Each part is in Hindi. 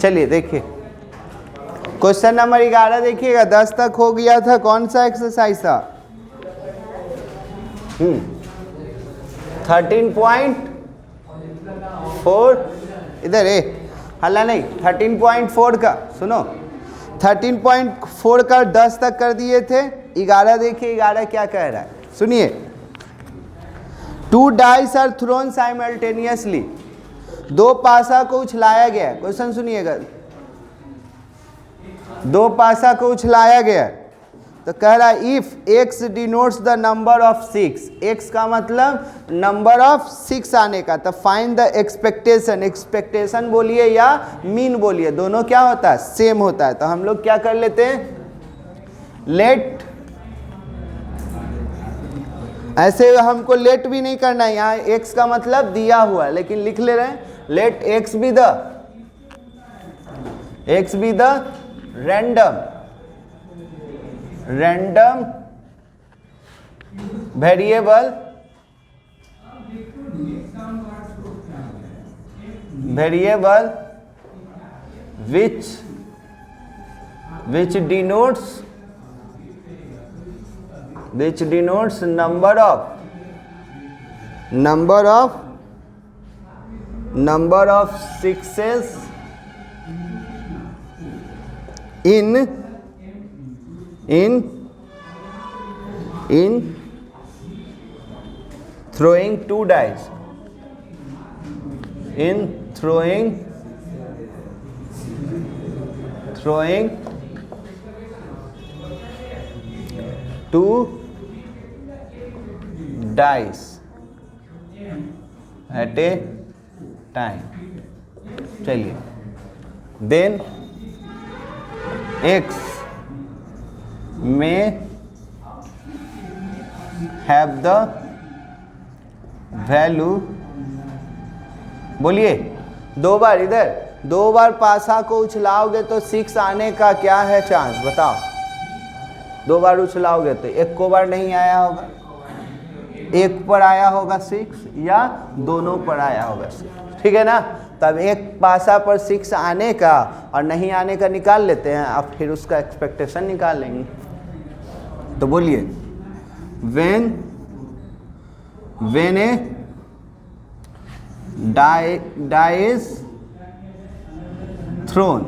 चलिए देखिए क्वेश्चन नंबर 11 देखिएगा, 10 तक हो गया था। कौन सा एक्सरसाइज था? 13.4 इधर हल्ला नहीं, 13.4 का सुनो, 13.4 का 10 तक कर दिए थे। 11 देखिए 11 क्या कह रहा है, सुनिए। 2 डाइस आर थ्रोन साइमल्टेनियसली, 2 पासा को उछलाया गया। क्वेश्चन सुनिएगा, 2 पासा को उछलाया गया, तो कह रहा है if x denotes the number of 6, x का मतलब नंबर ऑफ 6 आने का, तो फाइंड द एक्सपेक्टेशन। एक्सपेक्टेशन बोलिए या मीन बोलिए, दोनों क्या होता है? सेम होता है। तो हम लोग क्या कर लेते हैं, लेट, ऐसे हमको लेट भी नहीं करना है, यहाँ x का मतलब दिया हुआ है, लेकिन लिख ले रहे हैं let x be the random variable which denotes number of sixes in throwing 2 dice, in throwing 2 dice at a time। चलिए, then x may have the value, बोलिए 2 बार, इधर 2 बार पासा को उछलाओगे तो 6 आने का क्या है चांस, बताओ। 2 बार उछलाओगे तो एक को बार नहीं आया होगा, एक पर आया होगा 6 या दोनों पर आया होगा 6, ठीक है ना। तब एक पासा पर 6 आने का और नहीं आने का निकाल लेते हैं, अब फिर उसका एक्सपेक्टेशन निकाल लेंगे। तो बोलिए when a die is thrown,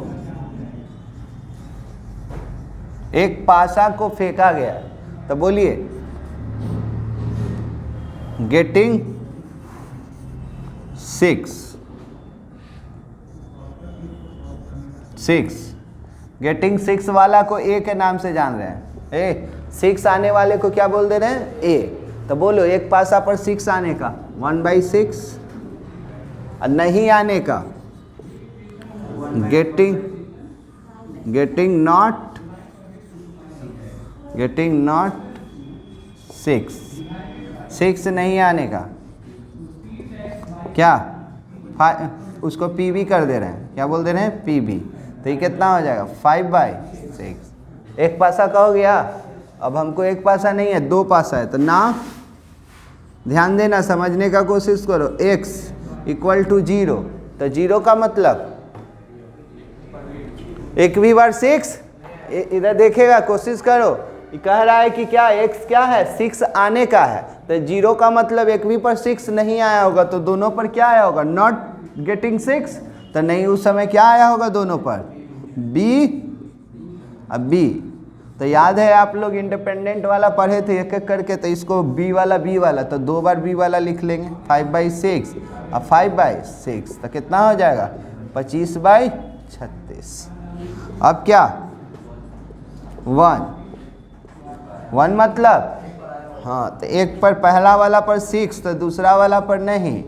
एक पासा को फेंका गया, तो बोलिए getting 6 गेटिंग 6 वाला को ए के नाम से जान रहे हैं। 6 आने वाले को क्या बोल दे रहे हैं? ए। तो बोलो एक पासा पर 6 आने का 1/6, और नहीं आने का गेटिंग नॉट 6 नहीं आने का क्या, उसको पीबी कर दे रहे हैं, क्या बोल दे रहे हैं? पीबी। तो ये कितना हो जाएगा? 5/6। एक पासा का हो गया। अब हमको एक पासा नहीं है, 2 पासा है, तो ना ध्यान देना, समझने का कोशिश करो। x = 0, तो 0 का मतलब एक भी बार 6, इधर देखेगा, कोशिश करो। ये कह रहा है कि क्या x क्या है? 6 आने का है, तो 0 का मतलब एक भी पर 6 नहीं आया होगा, तो दोनों पर क्या आया होगा? नॉट गेटिंग 6, तो नहीं उस समय क्या आया होगा दोनों पर? बी। अब बी तो याद है आप लोग इंडिपेंडेंट वाला पढ़े थे एक एक करके, तो इसको बी वाला, तो 2 बार बी वाला लिख लेंगे 5/6, अब 5/6 तो कितना हो जाएगा? 25/36। अब क्या 1 मतलब हाँ, तो एक पर पहला वाला पर 6 तो दूसरा वाला पर नहीं।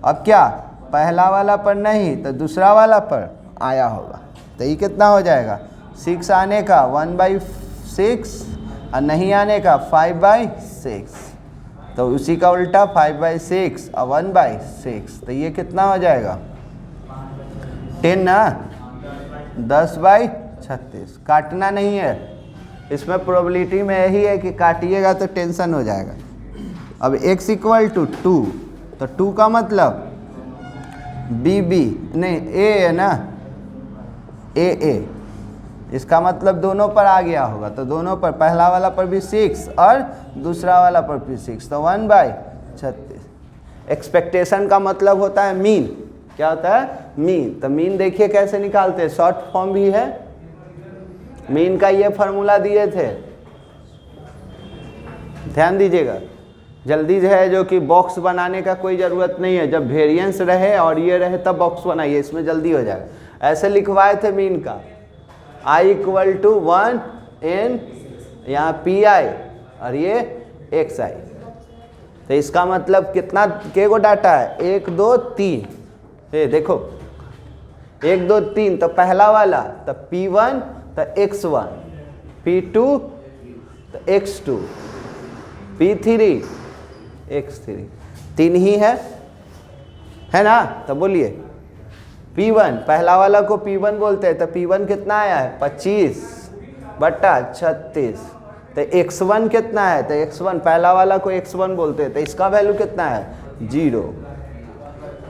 अब क्या पहला वाला पर नहीं तो दूसरा वाला पर आया होगा, तो ये कितना हो जाएगा? 6 आने का 1/6 और नहीं आने का 5/6, तो उसी का उल्टा 5/6 और 1/6, तो ये कितना हो जाएगा? 10 ना, 10/36। काटना नहीं है, इसमें प्रोबेबिलिटी में यही है कि काटिएगा तो टेंशन हो जाएगा। अब x = 2, तो 2 का मतलब बी नहीं a है ना, ए, इसका मतलब दोनों पर आ गया होगा, तो दोनों पर, पहला वाला पर भी 6 और दूसरा वाला पर भी 6, तो 1/36। एक्सपेक्टेशन का मतलब होता है मीन। क्या होता है? मीन। तो मीन देखिए कैसे निकालते हैं, शॉर्ट फॉर्म भी है मीन का, ये फॉर्मूला दिए थे, ध्यान दीजिएगा। जल्दी जो है जो कि बॉक्स बनाने का कोई ज़रूरत नहीं है, जब वेरिएंस रहे और ये रहे तब बॉक्स बनाइए, इसमें जल्दी हो जाएगा। ऐसे लिखवाए थे मीन का, I = 1 n, यहाँ PI और ये XI। तो इसका मतलब कितना के को डाटा है? 1 2 3, ये देखो 1 2 3, तो पहला वाला तो P1 तो X1, P2 तो X2, P3 X3, 3 ही है ना? तो बोलिए P1, पहला वाला को P1 बोलते हैं, तो P1 कितना आया है? 25/36। तो X1 कितना है? तो X1, पहला वाला को X1 बोलते हैं, तो इसका वैल्यू कितना है? 0।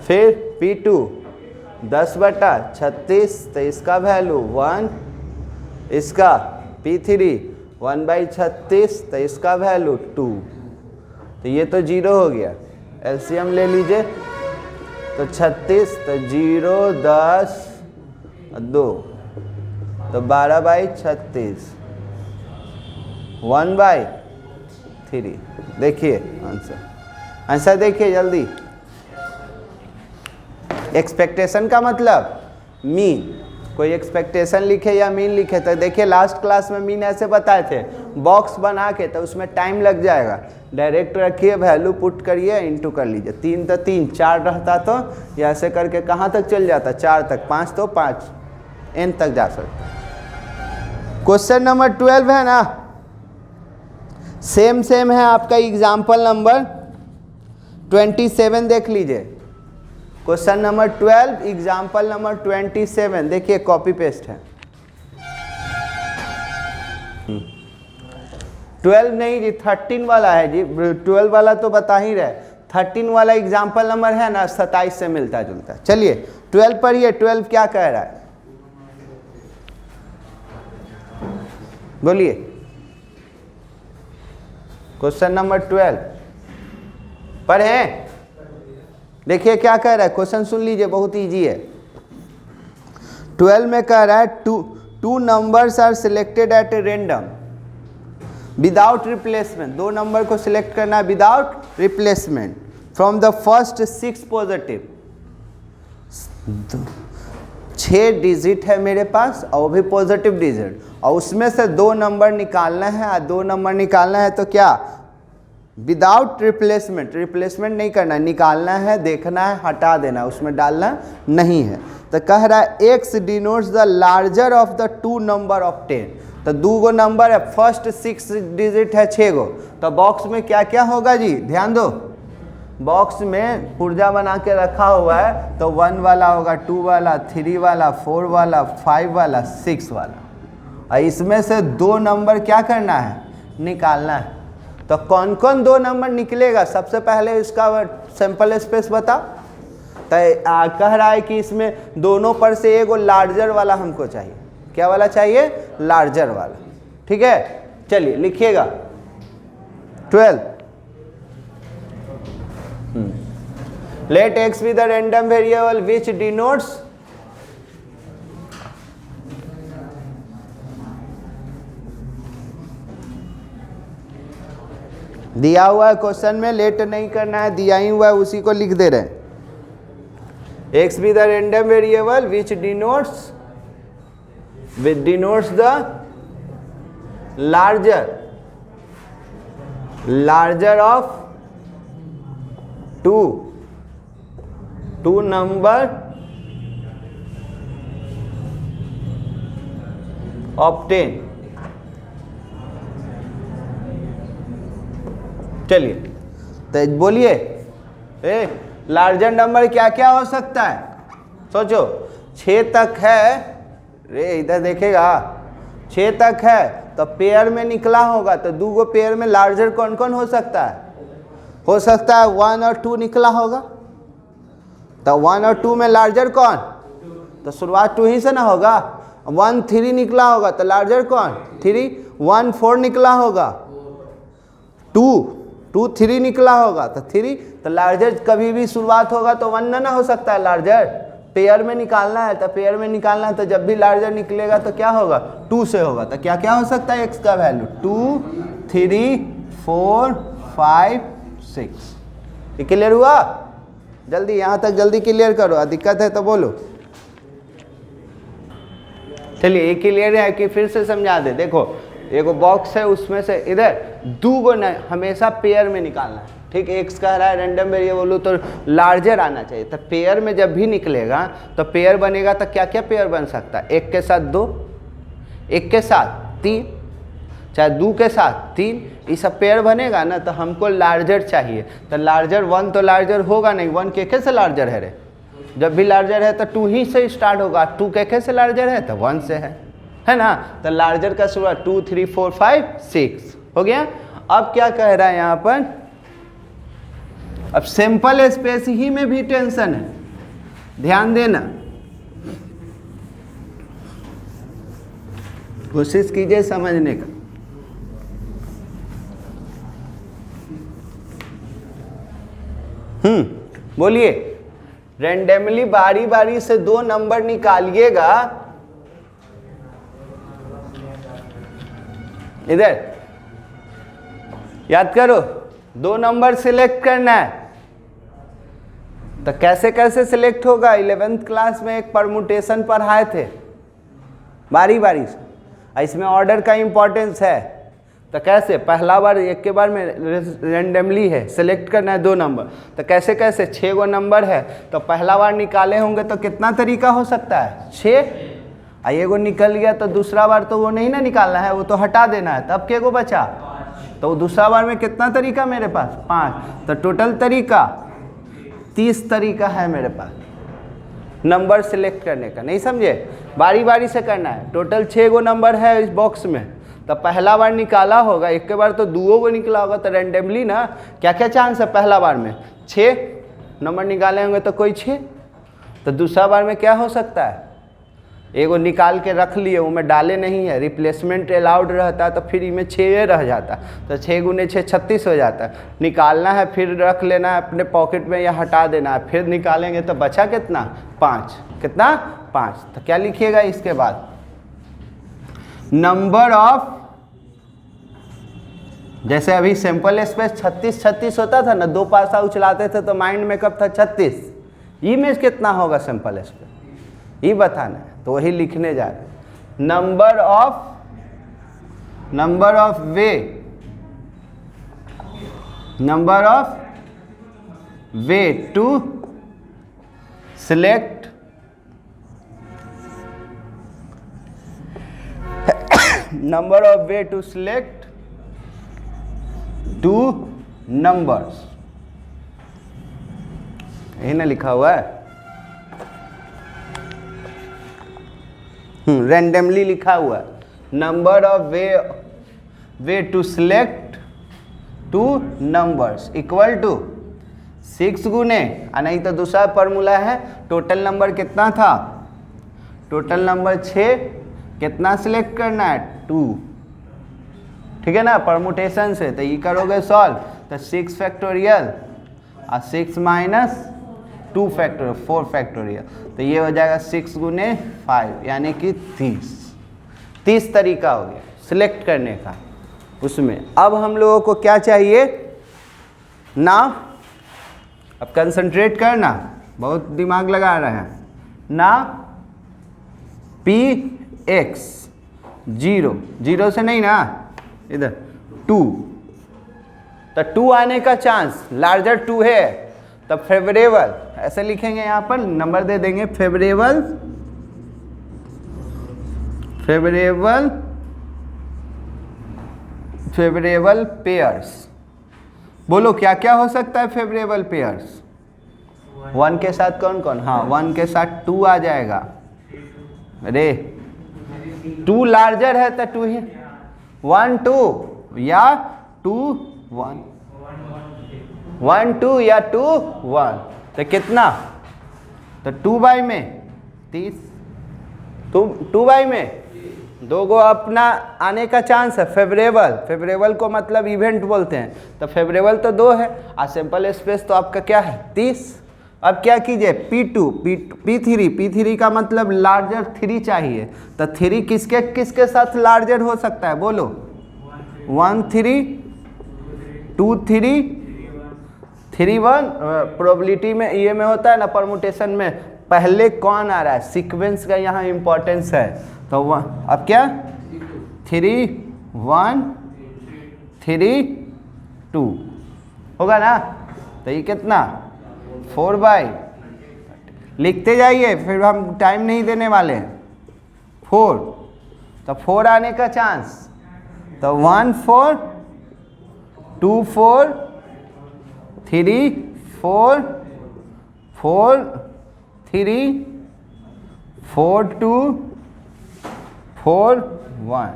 फिर P2 10/36, तो इसका वैल्यू 1। इसका P3 1/36, तो इसका वैल्यू 2। तो ये तो 0 हो गया, एलसीएम ले लीजिए, तो 36, तो 0 10 2, तो 12/36, 1/3। देखिए आंसर देखिए जल्दी। एक्सपेक्टेशन का मतलब मीन, कोई एक्सपेक्टेशन लिखे या मीन लिखे, तो देखिए लास्ट क्लास में मीन ऐसे बताए थे, बॉक्स बना के, तो उसमें टाइम लग जाएगा। डायरेक्ट रखिए, वैल्यू पुट करिए, इनटू कर लीजिए। 3 तो 3, 4 रहता तो ये ऐसे करके कहाँ तक चल जाता? 4 तक, 5 तो 5 n तक जा सकता। क्वेश्चन नंबर 12 है ना, सेम है आपका एग्जाम्पल नंबर 27, देख लीजिए। क्वेश्चन नंबर 12 एग्जाम्पल नंबर 27, देखिए कॉपी पेस्ट है। 12 नहीं जी, 13 वाला है जी, 12 वाला तो बता ही रहे, 13 वाला एग्जाम्पल नंबर है ना, 27 से मिलता जुलता है। चलिए 12 पढ़िए, 12 क्या कह रहा है, बोलिए। क्वेश्चन नंबर 12 पढ़े, देखिए क्या कह रहा है, क्वेश्चन सुन लीजिए, बहुत इजी है। 12 में कह रहा है two numbers are selected at a random without replacement, 2 number को सिलेक्ट करना है without replacement from the first 6 positive. 6 digit है मेरे पास और वो भी पॉजिटिव डिजिट, और उसमें से 2 नंबर निकालना है, और 2 नंबर निकालना है तो क्या? विदाउट रिप्लेसमेंट, रिप्लेसमेंट नहीं करना है, निकालना है, देखना है, हटा देना, उसमें डालना नहीं है। तो कह रहा है x denotes the larger of the 2 number of 10। तो 2 गो नंबर है, फर्स्ट 6 डिजिट है 6 गो, तो बॉक्स में क्या क्या होगा जी, ध्यान दो। बॉक्स में पुर्जा बना के रखा हुआ है, तो 1 वाला होगा, 2 वाला, 3 वाला, 4 वाला, 5 वाला, 6 वाला, और इसमें से 2 नंबर क्या करना है? निकालना है। तो कौन कौन 2 नंबर निकलेगा? सबसे पहले इसका सैंपल स्पेस बता। तो कह रहा है कि इसमें दोनों पर से एगो लार्जर वाला हमको चाहिए। क्या वाला चाहिए? लार्जर वाला। ठीक है, चलिए लिखिएगा 12। Let x be the random variable which denotes दिया हुआ है क्वेश्चन में, लेट नहीं करना है, दिया ही हुआ है उसी को लिख दे रहे हैं। x be the random variable which denotes the larger of 2 number of 10। चलिए तो बोलिए, लार्जर नंबर क्या क्या हो सकता है? सोचो, 6 तक है, रे इधर देखेगा, 6 तक है, तो पेयर में निकला होगा, तो 2 गो पेयर में लार्जर कौन कौन हो सकता है? हो सकता है 1 और 2 निकला होगा, तो 1 और 2 में लार्जर कौन? तो शुरुआत 2 ही से ना होगा, 1 3 निकला होगा तो लार्जर कौन? 3। 1 4 निकला होगा, 2 3 निकला होगा तो 3। तो लार्जर कभी भी शुरुआत होगा तो 1 ना हो सकता है। लार्जर पेयर में निकालना है, तो पेयर में निकालना है तो जब भी लार्जर निकलेगा तो क्या होगा? 2 से होगा। तो क्या क्या हो सकता है x का वैल्यू? 2 3 4 5 6। ये क्लियर हुआ? जल्दी यहाँ तक जल्दी क्लियर करो, दिक्कत है तो बोलो। चलिए ये क्लियर है कि फिर से समझा दे। देखो एगो बॉक्स है, उसमें से इधर 2 गो हमेशा पेयर में निकालना है, ठीक। एक्स कह रहा है रैंडम वेरिएबल तो लार्जर आना चाहिए। तो पेयर में जब भी निकलेगा तो पेयर बनेगा तो क्या क्या पेयर बन सकता है? 1 के साथ 2, 1 के साथ 3, चाहे 2 के साथ 3, ये सब पेयर बनेगा ना। तो हमको लार्जर चाहिए। तो लार्जर 1 तो लार्जर होगा नहीं, 1 के से लार्जर है रे। जब भी लार्जर है तो 2 ही से स्टार्ट होगा, 2 के से लार्जर है तो 1 से है ना। तो लार्जर का शुरुआत 2 3 4 5 6 हो गया। अब क्या कह रहा है यहाँ पर? अब सिंपल स्पेस ही में भी टेंशन है, ध्यान देना, कोशिश कीजिए समझने का। बोलिए। रैंडमली बारी बारी से 2 नंबर निकालिएगा। इधर याद करो, 2 नंबर सिलेक्ट करना है। तो कैसे कैसे सिलेक्ट होगा? 11th क्लास में एक परमुटेशन पढ़ाए थे बारी बारी से, इसमें ऑर्डर का इंपॉर्टेंस है। तो कैसे? पहला बार एक के बार में रैंडमली है, सिलेक्ट करना है 2 नंबर। तो कैसे कैसे? 6 गो नंबर है, तो पहला बार निकाले होंगे तो कितना तरीका हो सकता है? 6। एगो निकल गया तो दूसरा बार तो वो नहीं ना निकालना है, वो तो हटा देना है। तब के गो बचा? तो दूसरा बार में कितना तरीका मेरे पास? 5। तो टोटल तरीका 30 तरीका है मेरे पास नंबर सिलेक्ट करने का। नहीं समझे? बारी बारी से करना है। टोटल 6 गो नंबर है इस बॉक्स में, तो पहला बार निकाला होगा, एक के बार तो 2 गो निकला होगा। तो रैंडमली ना क्या क्या चांस है? पहला बार में 6 नंबर निकाले होंगे तो कोई 6। तो दूसरा बार में क्या हो सकता है? एगो निकाल के रख लिए, वो में डाले नहीं है, रिप्लेसमेंट अलाउड रहता है, तो फिर इनमें 6 रह जाता। तो 6 गुने 6 36 हो जाता है। निकालना है, फिर रख लेना है अपने पॉकेट में या हटा देना है, फिर निकालेंगे तो बचा कितना? 5। कितना? 5। तो क्या लिखिएगा इसके बाद? नंबर ऑफ, जैसे अभी सिंपल स्पेस 36 36 होता था ना, 2 पासा उछलाते थे तो माइंड में कब था? 36। ये में कितना होगा सिंपल स्पेस? ये बताना है, तो वही लिखने जा रहे हैं। Number of way to select number of way to select 2 numbers. यही ना लिखा हुआ है, रैंडमली लिखा हुआ है। Number of way to select 2 numbers equal to 6 गुने, नहीं तो दूसरा फॉर्मूला है, टोटल नंबर कितना था? टोटल नंबर 6, कितना सिलेक्ट करना है? 2। ठीक है ना, परमुटेशन से। तो ये करोगे सॉल्व तो 6 फैक्टोरियल और 6 माइनस 2 फैक्टोरियल 4 फैक्टोरियल, तो ये हो जाएगा 6 गुने 5 यानी कि 30 तरीका हो गया सिलेक्ट करने का उसमें। अब हम लोगों को क्या चाहिए ना? अब कंसंट्रेट करना, बहुत दिमाग लगा रहे हैं ना। px 0 से नहीं ना, इधर 2, तो 2 आने का चांस लार्जर 2 है, तब फेवरेबल ऐसे लिखेंगे। यहाँ पर नंबर दे देंगे फेवरेबल पेयर्स। बोलो क्या क्या हो सकता है फेवरेबल पेयर्स? 1 के साथ कौन कौन? हाँ 1 के साथ 2 आ जाएगा। अरे 2 लार्जर है तो 2 ही 1 2 या 2 1 1 2 या 2 1, तो कितना? तो 2 बाई में 30, टू बाई में 2 गो अपना आने का चांस है। फेवरेबल को मतलब इवेंट बोलते हैं, तो फेवरेबल तो 2 है और सैंपल स्पेस तो आपका क्या है 30। अब क्या कीजिए P3 का मतलब लार्जर 3 चाहिए, तो 3 किसके किसके साथ लार्जर हो सकता है बोलो? 1 3 2 3 3 1। प्रोबेबिलिटी में ये में होता है ना, परमुटेशन में पहले कौन आ रहा है, सीक्वेंस का यहाँ इंपॉर्टेंस है। तो अब क्या 3 1 3 2 होगा ना, तो ये कितना 4 बाई, लिखते जाइए फिर हम टाइम नहीं देने वाले हैं। 4, तो 4 आने का चांस, तो 1 4 2 4 3 4 4 3 4 2 4 1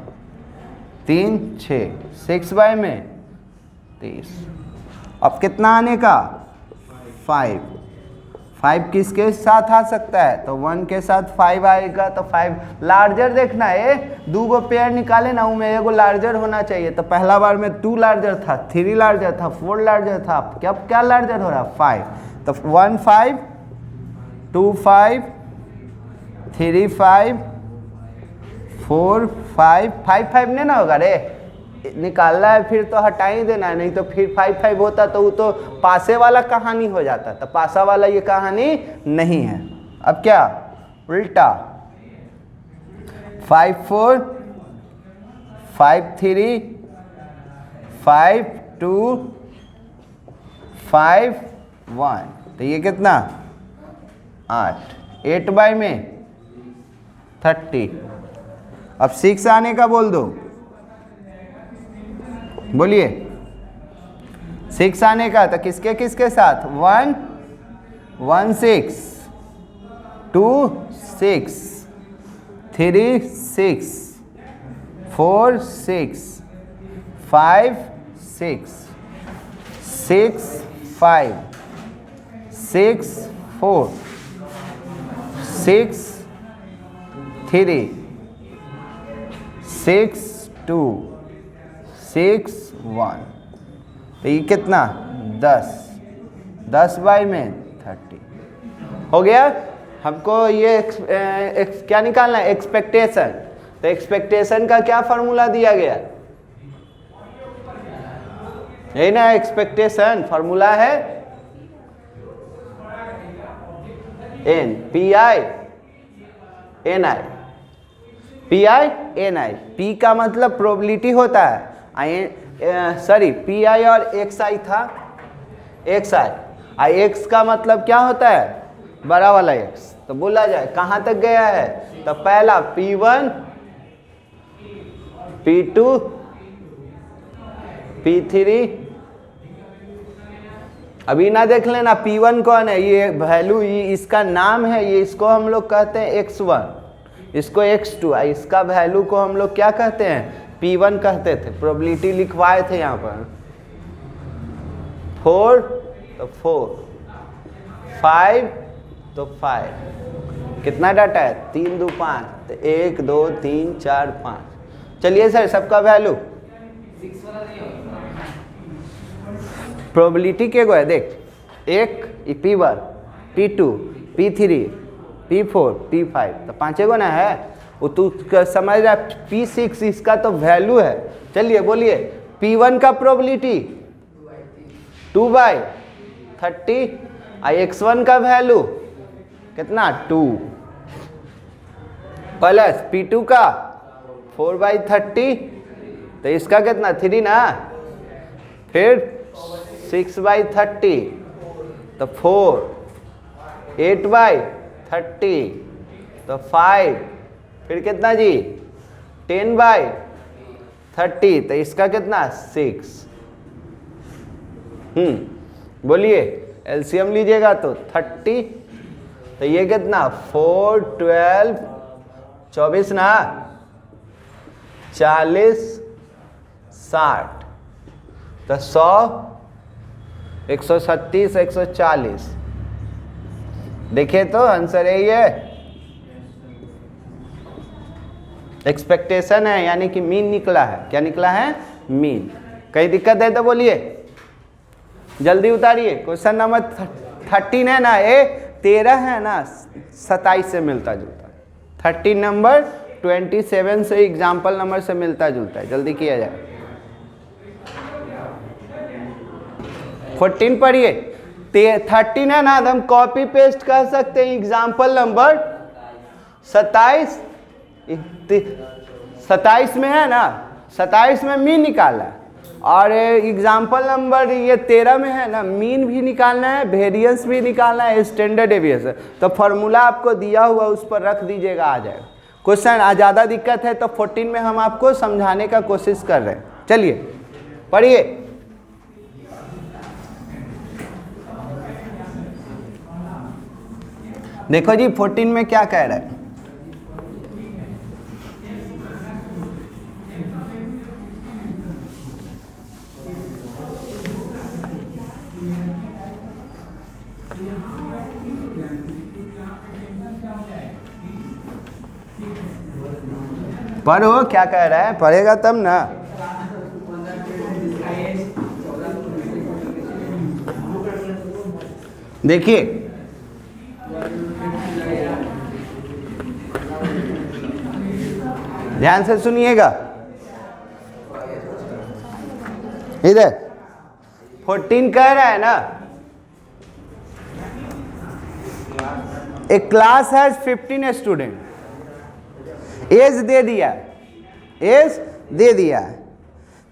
3 6 6 बाई में 30। अब कितना आने का 5 किसके साथ आ सकता है, तो 1 के साथ 5 आएगा, तो 5 लार्जर देखना है। 2 गो पेयर निकाले ना, उनमें एगो लार्जर होना चाहिए। तो पहला बार में 2 लार्जर था, 3 लार्जर था, 4 लार्जर था, क्या लार्जर हो रहा 5। तो 1 5 2 5 3 5 4 5 5 नहीं ना होगा रे, निकालना है फिर तो हटा ही देना है, नहीं तो फिर 5 5 होता तो वो तो पासे वाला कहानी हो जाता, तो पासा वाला ये कहानी नहीं है। अब क्या उल्टा 5 4 5 3 5 2 5 1, तो ये कितना 8 बाई में 30। अब 6 आने का बोल दो, बोलिए 6 आने का, तो किसके किसके साथ 1 1 6 2 6 3 6 4 6 5 6 6 5 6 4 6 3 6 2 6 1, तो ये कितना 10 बाई में 30 हो गया। हमको ये क्या निकालना है, एक्सपेक्टेशन। तो एक्सपेक्टेशन का क्या फॉर्मूला दिया गया, यही ना एक्सपेक्टेशन फॉर्मूला है n pi ni, p का मतलब प्रोबेबिलिटी होता है, सॉरी पी आई और एक्स आई था, एक्स आई एक्स का मतलब क्या होता है, बड़ा वाला एक्स। तो बोला जाए कहाँ तक गया है, तो पहला P1 P2 P3, अभी ना देख लेना P1 कौन है, ये वैल्यू इसका नाम है, ये इसको हम लोग कहते हैं x1, इसको x2, इसका वैल्यू को हम लोग क्या कहते हैं P1 कहते थे। प्रोबेबिलिटी लिखवाए थे यहाँ पर 4 तो 4 5 तो 5, कितना डाटा है 3 2 5, तो 1 2 3 4 5। चलिए सर सबका वैल्यू प्रोबेबिलिटी के गो है देख, एक P1 P2 P3 P4 P5, तो 5 गो ना है, वो तू समझ रहा है। P6 इसका तो वैल्यू है। चलिए बोलिए P1 का प्रोबेबिलिटी 2 बाई 30, x1 का वैल्यू कितना 2 प्लस P2 का 4 बाई 30, तो इसका कितना 3 ना, फिर 6 बाई 30 तो 4, 8 बाई 30 तो 5, फिर कितना जी 10 बाई 30, तो इसका कितना 6। बोलिए एलसीएम लीजिएगा तो 30, तो ये कितना 4 12 24 ना 40 60, तो 100 136 140। देखिए तो आंसर है ये एक्सपेक्टेशन है यानी कि मीन निकला है। क्या निकला है? मीन। कहीं दिक्कत है तो बोलिए, जल्दी उतारिए। क्वेश्चन नंबर 13 है ना, ये 13 है ना 27 से मिलता जुलता है। 13 नंबर 27 से एग्जाम्पल नंबर से मिलता जुलता है। जल्दी किया जाए। 14 पढ़िए। 13 है ना, तो हम कॉपी पेस्ट कर सकते हैं एग्जाम्पल नंबर 27। 27 में है ना, 27 में मीन निकालना है, और एग्जाम्पल नंबर ये 13 में है ना, मीन भी निकालना है, वेरिएंस भी निकालना है, स्टैंडर्ड डेविएशन। तो फॉर्मूला आपको दिया हुआ उस पर रख दीजिएगा, आ जाएगा क्वेश्चन। ज़्यादा दिक्कत है तो 14 में हम आपको समझाने का कोशिश कर रहे हैं। चलिए पढ़िए। देखो जी 14 में क्या कह रहा है। पढ़ो क्या कह रहा है, पढ़ेगा तब ना। देखिए ध्यान से सुनिएगा। इधर 14 कह रहा है ना, a class has 15 student. Age दे दिया, एज दे दिया।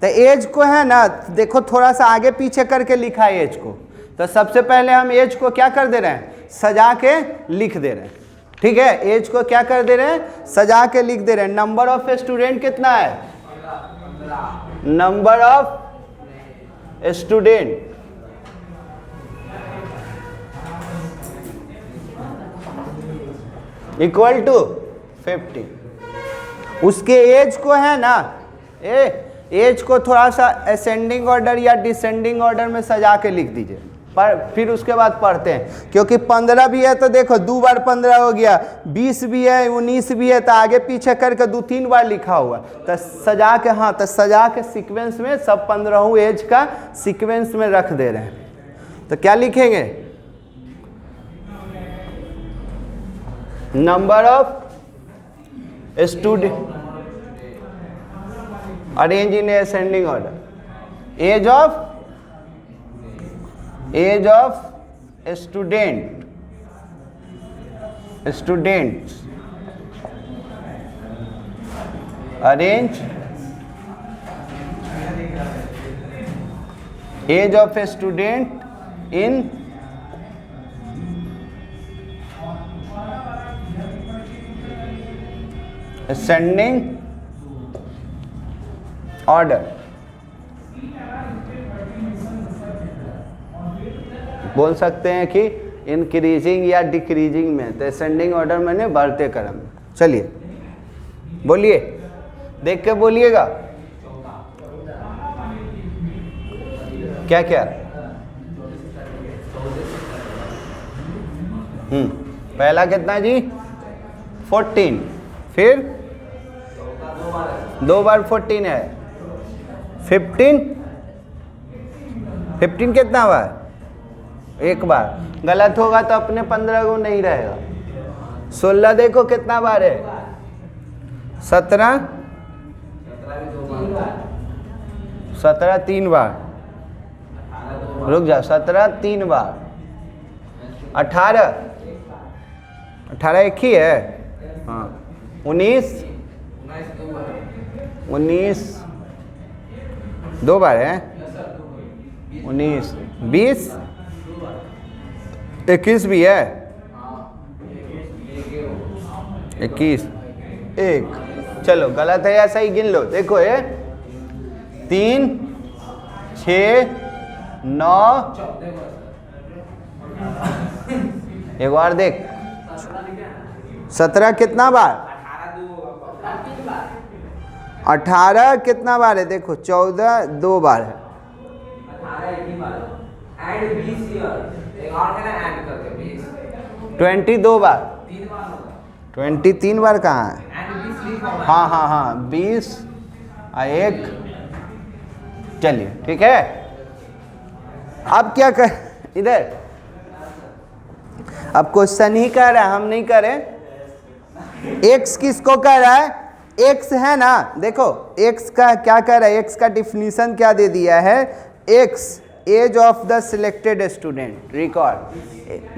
तो एज को है ना, देखो थोड़ा सा आगे पीछे करके लिखा है एज को। तो सबसे पहले हम एज को क्या कर दे रहे हैं, सजा के लिख दे रहे हैं। ठीक है, एज को क्या कर दे रहे हैं, सजा के लिख दे रहे हैं। नंबर ऑफ स्टूडेंट कितना है, number of student equal to 50। उसके एज को है ना, एज को थोड़ा सा असेंडिंग ऑर्डर या डिसेंडिंग ऑर्डर में सजा के लिख दीजिए, पर फिर उसके बाद पढ़ते हैं। क्योंकि 15 भी है तो देखो 2 बार 15 हो गया, 20 भी है, 19 भी है, तो आगे पीछे करके 2-3 बार लिखा हुआ। तो सजा के, हाँ तो सजा के सीक्वेंस में सब 15 एज का सीक्वेंस में रख दे रहे हैं। तो क्या लिखेंगे, number of student arrange in ascending order, age of students arrange, age of student in ascending order. बोल सकते हैं कि इंक्रीजिंग या डिक्रीजिंग में, तो असेंडिंग ऑर्डर मैंने बढ़ते क्रम। चलिए बोलिए, देख के बोलिएगा क्या क्या। पहला कितना जी, 14, फिर 2 बार 14 है, 15 कितना बार, 1 बार। गलत होगा तो अपने 15 को नहीं रहेगा। 16 देखो कितना बार है, 17 3 बार, रुक जा, 17 3 बार, 18 एक ही है, हाँ 19 2 बार है, 19 20 21 भी है, 21 1। चलो गलत है या सही गिन लो। देखो ये 3 6 9, एक बार देख, 17 कितना बार, 18 कितना बार है, देखो 14 2 बार है, 20 2 बार, 23 बार कहाँ है? हाँ हाँ हाँ 20 और 1। चलिए ठीक है। अब क्या कर, इधर अब क्वेश्चन ही कह रहा है, हम नहीं करें। x किसको कह रहा है? x है ना, देखो x का क्या कह रहा है, x का डिफिनीशन क्या दे दिया है? x age of the selected student, record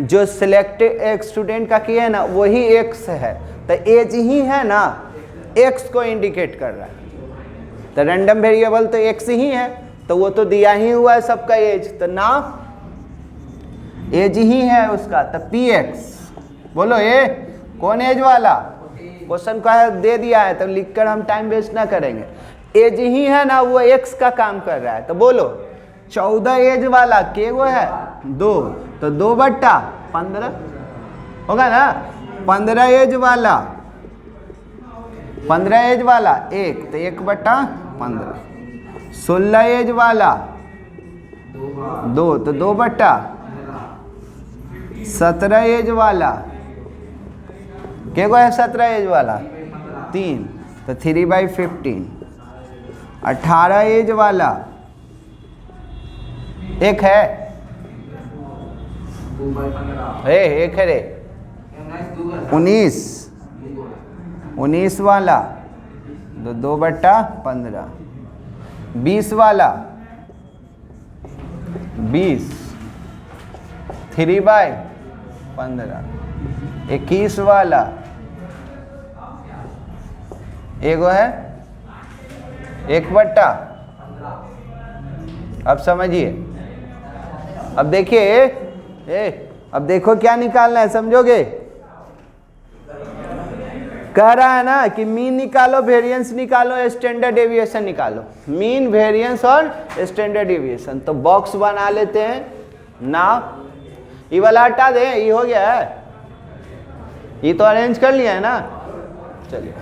जो सिलेक्टेड स्टूडेंट का किया है ना वही x है, तो एज ही है ना, x को इंडिकेट कर रहा है। तो रैंडम वेरिएबल तो x ही है, तो वो तो दिया ही हुआ है सबका एज, तो ना एज ही है उसका, तो px। बोलो ये कौन एज वाला? क्वेश्चन का दे दिया है तो लिखकर हम टाइम वेस्ट ना करेंगे। एज ही है ना, वो x का काम कर रहा है, तो बोलो 14 एज वाला के वो है 2, तो 2/15 होगा ना। 15 एज वाला 1, तो 1/15। 16 एज वाला 2, तो 2/17 एज वाला के को है 17 एज वाला 3, तो 3/15। 18 एज वाला 1 है, 1 है रे। 19 वाला 2/15। 20 वाला 20, 3/15। 21 वाला एगो है 1/। अब समझिए, अब देखिए अब देखो क्या निकालना है, समझोगे? कह रहा है ना कि मीन निकालो, वेरिएंस निकालो, स्टैंडर्ड डेविएशन निकालो। मीन, वेरिएंस और स्टैंडर्ड डेविएशन। तो बॉक्स बना लेते हैं ना, ये वाला हटा दे, ये हो गया है, ये तो अरेंज कर लिया है ना। चलिए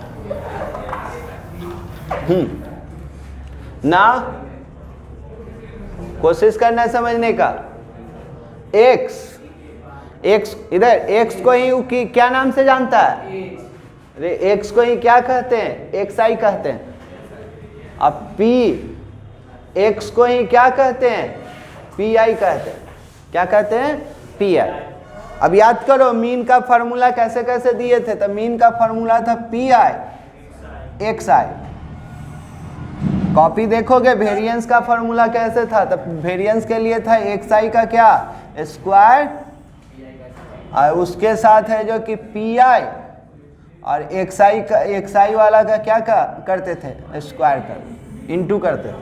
ना, कोशिश करना समझने का। x इधर x को ही क्या नाम से जानता है? अरे x को ही क्या कहते हैं? xi कहते हैं। अब p x को ही क्या कहते हैं? pi कहते हैं। क्या कहते हैं? pi। अब याद करो मीन का फॉर्मूला कैसे कैसे दिए थे, तो मीन का फॉर्मूला था pi xi। कॉपी देखोगे वेरिएंस का फॉर्मूला कैसे था, तो वेरिएंस के लिए था xi का क्या स्क्वायर, और उसके साथ है जो कि pi, और xi वाला का क्या करते थे? स्क्वायर कर इनटू करते थे।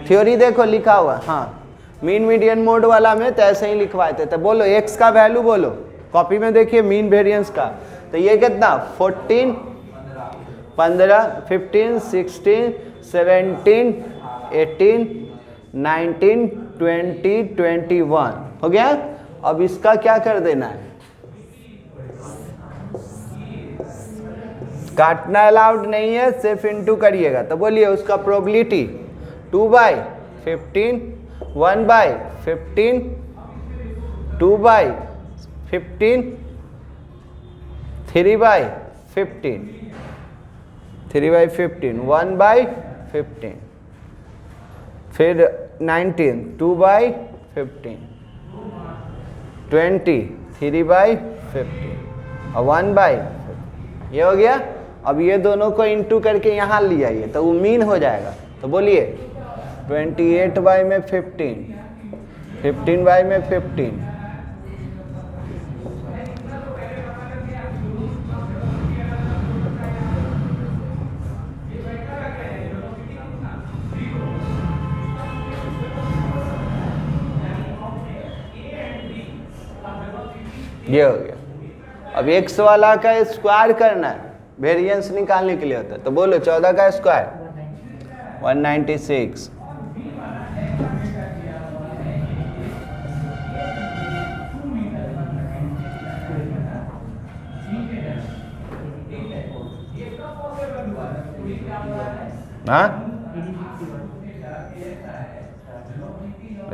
थ्योरी देखो लिखा हुआ, हाँ मीन मीडियन मोड वाला में तो ऐसे ही लिखवाए थे। तो बोलो x का वैल्यू बोलो, कॉपी में देखिए मीन वेरिएंस का, तो ये कितना 14, 15, 15, 16, 17, 18, 19, 20, 21 हो गया। अब इसका क्या कर देना है? काटना अलाउड नहीं है, सिर्फ इनटू करिएगा। तो बोलिए उसका प्रोबेबिलिटी 2/15, 1/15, 2/15, 3/15, 3/15, 1/15, फिर 19, 2/15, 20, 3/15 और 1/15। ये हो गया। अब ये दोनों को इंटू करके यहाँ ले आइए तो वो मीन हो जाएगा। तो बोलिए 28 में 15, 15 में 15, ये हो गया। अब x वाला का स्क्वायर करना है, वेरिएंस निकालने के लिए होता है। तो बोलो 14 का स्क्वायर 196, हाँ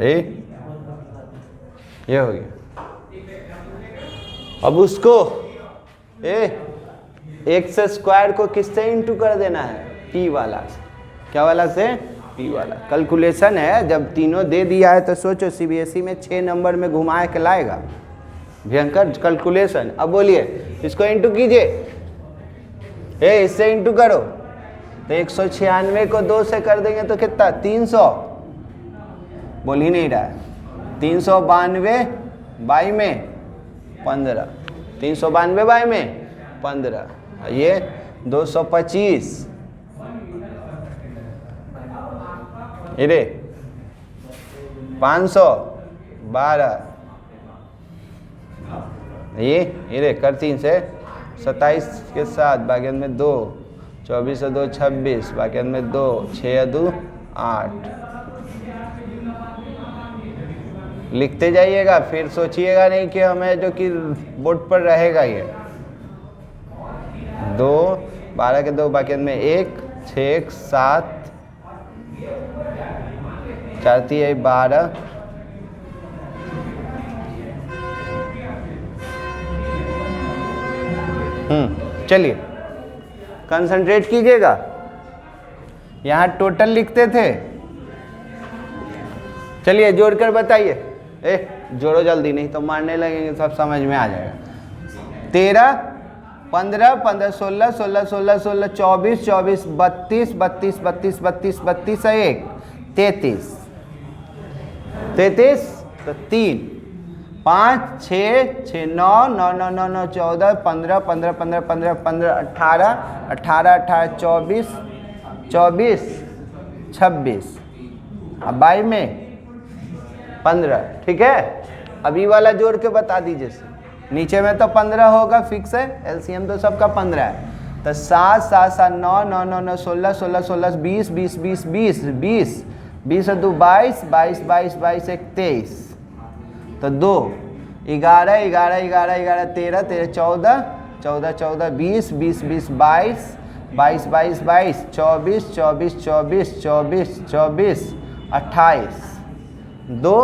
ये हो गया। अब उसको एक्स स्क्वायर को किससे इंटू कर देना है, p वाला से। क्या वाला से, p वाला। कैलकुलेशन है, जब तीनों दे दिया है तो सोचो सीबीएसई में 6 नंबर में घुमाए के लाएगा, भयंकर कैलकुलेशन। अब बोलिए इसको इंटू कीजिए, इससे इंटू करो तो 196 को 2 से कर देंगे तो कितना, 300। बोल ही नहीं रहा है। 392 बाई में 15, 392 बाई में 15, ये 225, ये 512, ये कर 3 से 27 के साथ बाकी में 2, 24 और 2 26, बाकी में 2, 6 2 8। लिखते जाइएगा, फिर सोचिएगा नहीं कि हमें जो कि बोर्ड पर रहेगा ये। 2 12 के 2 बाकी में 1, 6 7, 4 3 12, चलिए कंसंट्रेट कीजिएगा। यहाँ टोटल लिखते थे, चलिए जोड़कर बताइए। जोड़ो जल्दी, नहीं तो मारने लगेंगे, सब समझ में आ जाएगा। 13 15 15 16 16 16 16 24 24 32 32 32 32 32 1 33 33 तो 3 5 6 6 9 9 9 9 9 14 15 15 15 15 15 18 18 18 24 24 26, अब बाई में 15। ठीक है, अभी वाला जोड़ के बता दीजिए। नीचे में तो 15 होगा, फिक्स है, एलसीएम तो सबका 15 है। तो 7 7 7 9 9 9 9 16 16 16 20 20 20 20 20 20 और 2 22 22 22 22 1 23, तो 2 11 11 11 11 13 13 14 14 14 20 20 20 22 22 22 22 24 24 24 24 24 28, 2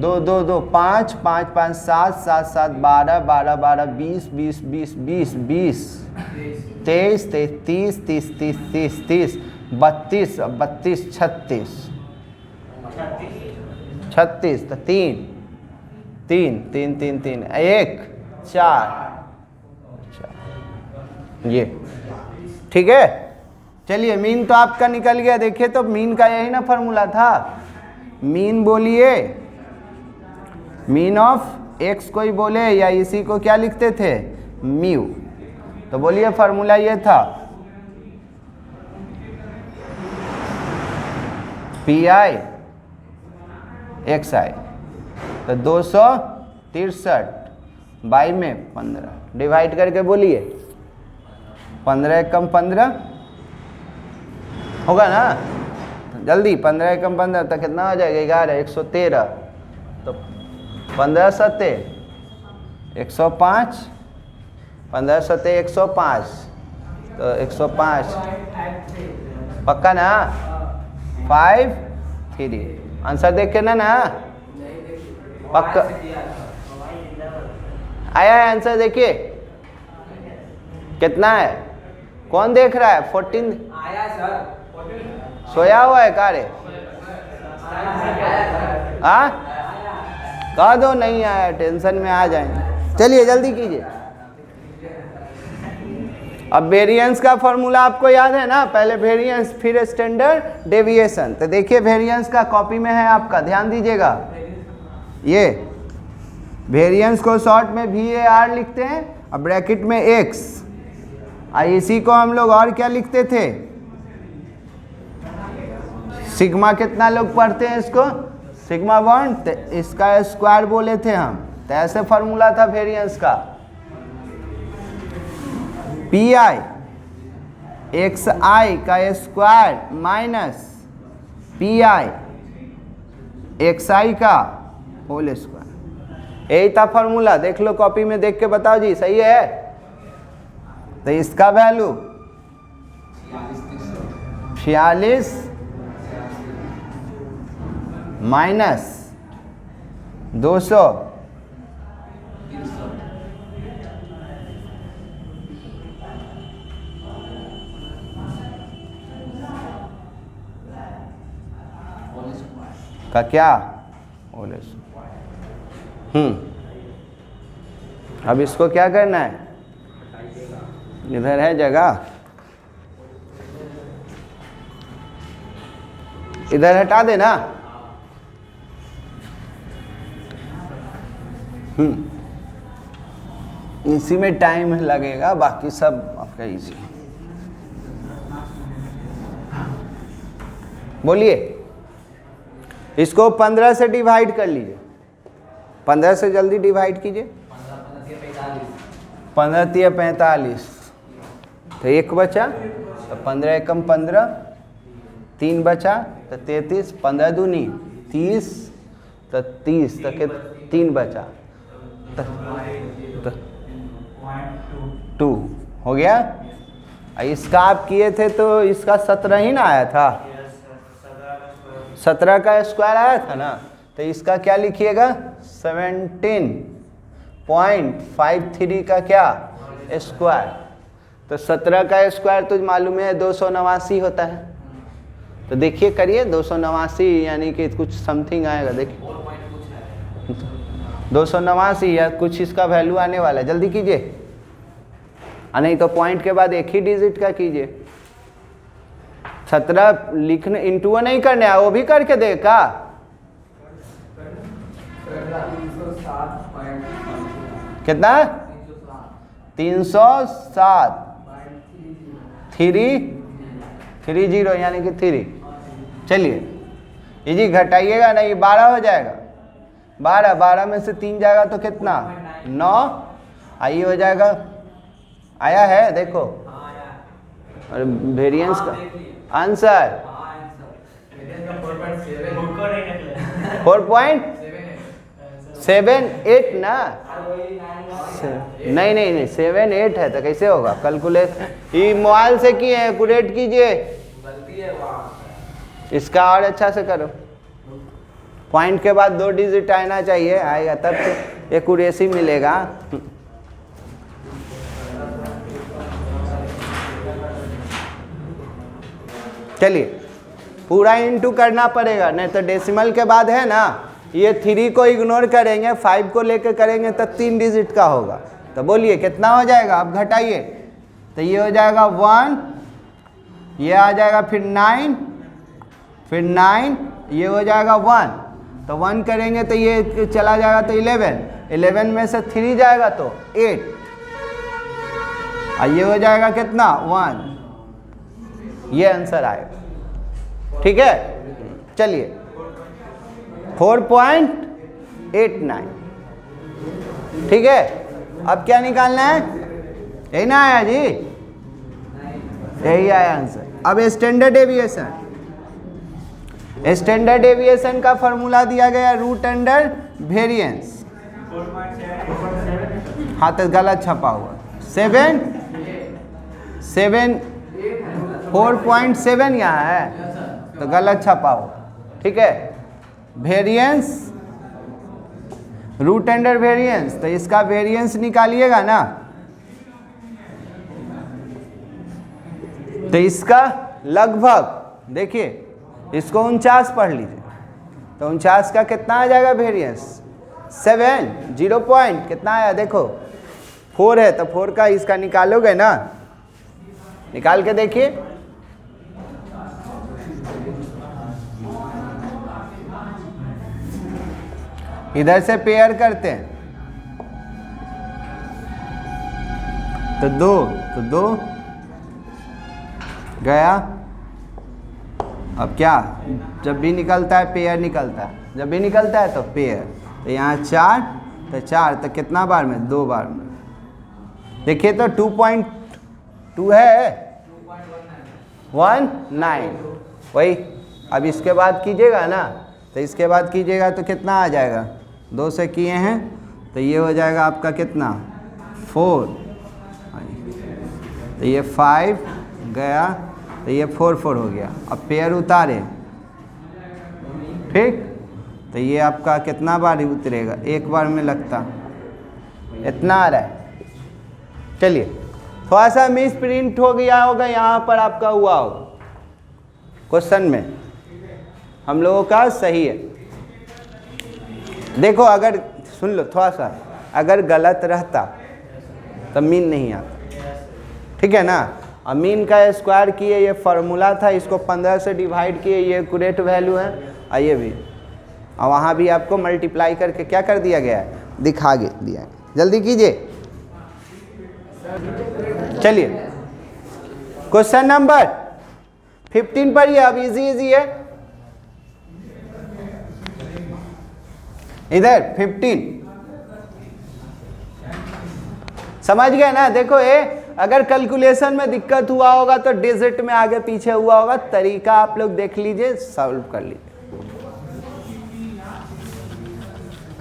2 2 2 5 5 5 7 7 7 12 12 12 20 20 20 20 20 23 30 30 30 30 30 32 32 36 36, तो 3 3 3 3 3 1 4, ये ठीक है। चलिए मीन तो आपका निकल गया। देखिए तो मीन का यही ना फॉर्मूला था। मीन बोलिए, मीन ऑफ एक्स कोई बोले या इसी को क्या लिखते थे, म्यू। तो बोलिए फॉर्मूला ये था, पी आई एक्स आई, तो 263 बाई में 15 डिवाइड करके बोलिए 15 एकम 15 होगा ना, जल्दी 15 एकम 15 तो कितना हो जाएगा, 11 113, तो 15 सत्ते 105, 15 सत्ते 105, तो 105 पक्का ना, 5 3 आंसर देख के ना पक्का आया है आंसर। देखिए कितना है, कौन देख रहा है, 14 आया सर, सोया हुआ है कारे, हाँ कह दो नहीं आया, टेंशन में आ जाएंगे। चलिए जल्दी कीजिए। अब वेरिएंस का फॉर्मूला आपको याद है ना, पहले वेरिएंस फिर स्टैंडर्ड डेविएशन। तो देखिए वेरिएंस का कॉपी में है आपका, ध्यान दीजिएगा। ये वेरिएंस को शॉर्ट में VAR लिखते हैं और ब्रैकेट में x, इसी को हम लोग और क्या लिखते थे, सिग्मा। कितना लोग पढ़ते हैं इसको, सिग्मा 1, तो इसका स्क्वायर बोले थे हम। तो ऐसे फॉर्मूला था वेरिएंस का, पी आई एक्स आई का square minus p i x i का होल स्क्वायर। यही था फॉर्मूला, देख लो कॉपी में, देख के बताओ जी सही है। तो इसका वैल्यू 46 माइनस 200 का क्या होल अब इसको क्या करना है, इधर है जगह, इधर हटा देना। इसी में टाइम लगेगा, बाकी सब आपका इजी। बोलिए, इसको 15 से डिवाइड कर लीजिए, 15 से जल्दी डिवाइड कीजिए। 15 तिया 45, तो 1 बचा, तो 15 एकम 15, 3 बचा तो 33, 15 दूनी 30, तो 30 तो 3 बचा तो 2 हो गया। इसका आप किए थे तो इसका 17 ही ना आया था, 17 का स्क्वायर आया था ना, तो इसका क्या लिखिएगा 17.53 का क्या स्क्वायर। तो 17 का स्क्वायर तो मालूम है 289 होता है, तो देखिए करिए 289 यानी कि कुछ समथिंग आएगा, देखिए 289 या कुछ इसका वैल्यू आने वाला है, जल्दी कीजिए। नहीं तो पॉइंट के बाद एक ही डिजिट का कीजिए। 17 लिखने इंटू नहीं करने है, वो भी करके देखा। कितना 307 330 यानी कि 3। चलिए ये जी घटाइएगा नहीं, 12 हो जाएगा। 12 में से 3 जाएगा तो कितना 9, आई हो जाएगा, आया है देखो। और वेरिएंस का आंसर 4.78 ना, नहीं 78 है तो कैसे होगा कैलकुलेट। ये मोबाइल से किए हैं, एक्यूरेट कीजिए, इसका और अच्छा से करो। पॉइंट के बाद 2 डिजिट आना चाहिए, आएगा तब तो एक्यूरेसी मिलेगा। चलिए पूरा इंटू करना पड़ेगा, नहीं तो डेसिमल के बाद है ना, ये 3 को इग्नोर करेंगे, 5 को लेकर करेंगे तो 3 डिजिट का होगा। तो बोलिए कितना हो जाएगा, आप घटाइए। तो ये हो जाएगा 1, ये आ जाएगा फिर 9, फिर 9, ये हो जाएगा 1, तो 1 करेंगे तो ये चला जाएगा तो 11 में से 3 जाएगा तो 8, और ये हो जाएगा कितना 1, ये आंसर आएगा। ठीक है, चलिए 4.89। ठीक है, अब क्या निकालना है, यही ना आया जी, यही आया आंसर। अब स्टैंडर्ड डेविएशन, स्टैंडर्ड डेविएशन का फॉर्मूला दिया गया रूट अंडर वेरिएंस। हाँ तो गलत छपा हुआ 4.7 यहाँ है तो गलत छपा हुआ। ठीक है, वेरिएंस रूट अंडर वेरिएंस, तो इसका वेरिएंस निकालिएगा ना, तो इसका लगभग देखिए, इसको 49 पढ़ लीजिए, तो 49 का कितना आ जाएगा वेरिएंस 7, 0 पॉइंट कितना आया देखो 4 है, तो 4 का इसका निकालोगे ना, निकाल के देखिए। इधर से पेयर करते हैं तो 2 गया। अब क्या, जब भी निकलता है पेयर निकलता है, जब भी निकलता है तो पेयर, तो यहाँ 4 तो 4 तो कितना बार में 2 बार में, देखिए तो 2.2 है 19 वही। अब इसके बाद कीजिएगा ना, तो इसके बाद कीजिएगा तो कितना आ जाएगा, 2 से किए हैं तो ये हो जाएगा आपका कितना 4, तो ये 5 गया, तो ये 4 हो गया। अब पेयर उतारे, ठीक, तो ये आपका कितना बार उतरेगा, एक बार में लगता इतना आ रहा है। चलिए थोड़ा सा मिस प्रिंट हो गया होगा, यहाँ पर आपका हुआ होगा क्वेश्चन में, हम लोगों का सही है। देखो अगर सुन लो थोड़ा सा, अगर गलत रहता तब मीन नहीं आता, ठीक है ना। अब मीन का स्क्वायर किए, ये फार्मूला था, इसको 15 से डिवाइड किए, ये एक्यूरेट वैल्यू है। आइए भी, और वहाँ भी आपको मल्टीप्लाई करके क्या कर दिया गया है, दिखा दिया है। जल्दी कीजिए। चलिए क्वेश्चन नंबर 15 पर, ये अब इजी है। इधर 15 समझ गए ना। देखो ये अगर कैलकुलेशन में दिक्कत हुआ होगा तो डिजिट में आगे पीछे हुआ होगा, तरीका आप लोग देख लीजिए, सॉल्व कर लीजिए।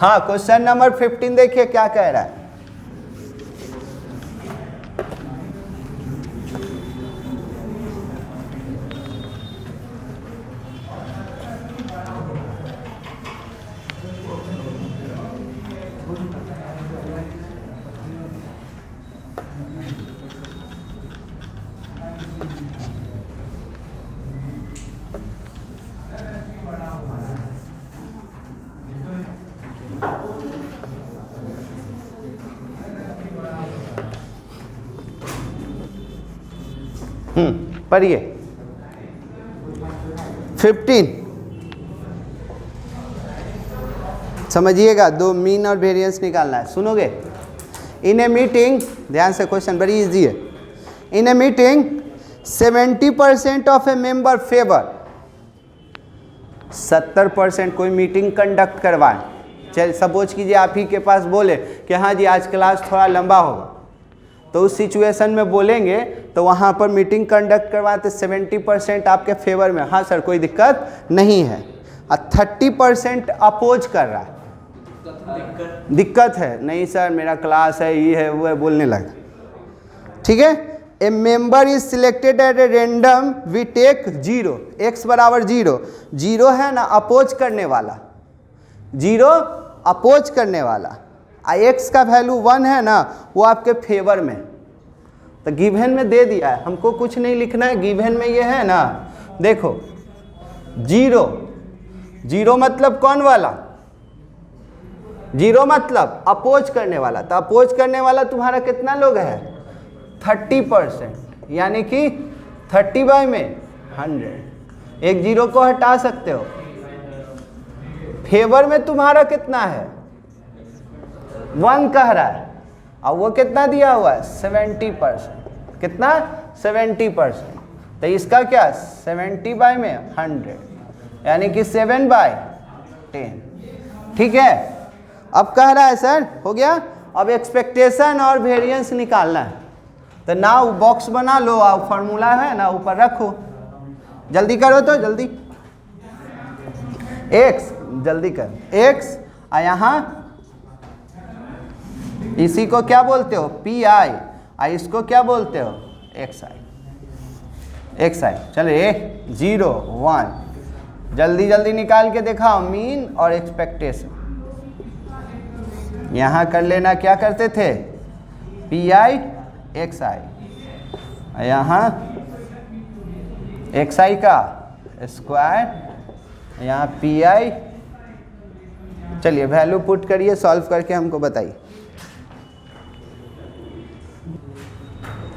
हाँ क्वेश्चन नंबर 15 देखिए क्या कह रहा है। पढ़िए 15 समझिएगा, दो मीन और वेरिएंस निकालना है। सुनोगे, इन ए मीटिंग, ध्यान से क्वेश्चन बड़ी इजी है। In a meeting 70% of a member favour, 70% कोई मीटिंग कंडक्ट करवाए। चल सपोज कीजिए आप ही के पास बोले कि हाँ जी आज क्लास थोड़ा लंबा होगा, तो उस सिचुएशन में बोलेंगे तो वहाँ पर मीटिंग कंडक्ट करवाते 70% आपके फेवर में, हाँ सर कोई दिक्कत नहीं है, और 30% अपोज कर रहा है, दिक्कत है, नहीं सर मेरा क्लास है, ये है वो है, बोलने लगा। ठीक है, a member is selected at a random, we take 0, x बराबर 0, 0 है ना अपोज करने वाला, 0 अपोज करने वाला, x का वैल्यू 1 है ना वो आपके फेवर में, तो गिवन में दे दिया है, हमको कुछ नहीं लिखना है, गिवन में ये है ना। देखो 0, 0 मतलब कौन वाला, 0 मतलब अपोज करने वाला, तो अपोज करने वाला तुम्हारा कितना लोग है 30%, यानी कि 30 बाई में 100, एक 0 को हटा सकते हो। फेवर में तुम्हारा कितना है 1 कह रहा है, और वो कितना दिया हुआ है 70%, कितना 70%, तो इसका क्या 70 बाई में 100, यानी कि 7/10। ठीक है, अब कह रहा है सर हो गया, अब एक्सपेक्टेशन और वेरिएंस निकालना है, तो ना बॉक्स बना लो और फार्मूला है ना ऊपर रखो, जल्दी करो तो जल्दी, x जल्दी कर, x और यहाँ इसी को क्या बोलते हो pi, और इसको क्या बोलते हो xi। चलिए 0 1 जल्दी जल्दी निकाल के दिखाओ, मीन और एक्सपेक्टेशन। यहाँ कर लेना, क्या करते थे pi xi, यहाँ xi का स्क्वायर, यहाँ pi। चलिए वैल्यू पुट करिए, सॉल्व करके हमको बताइए।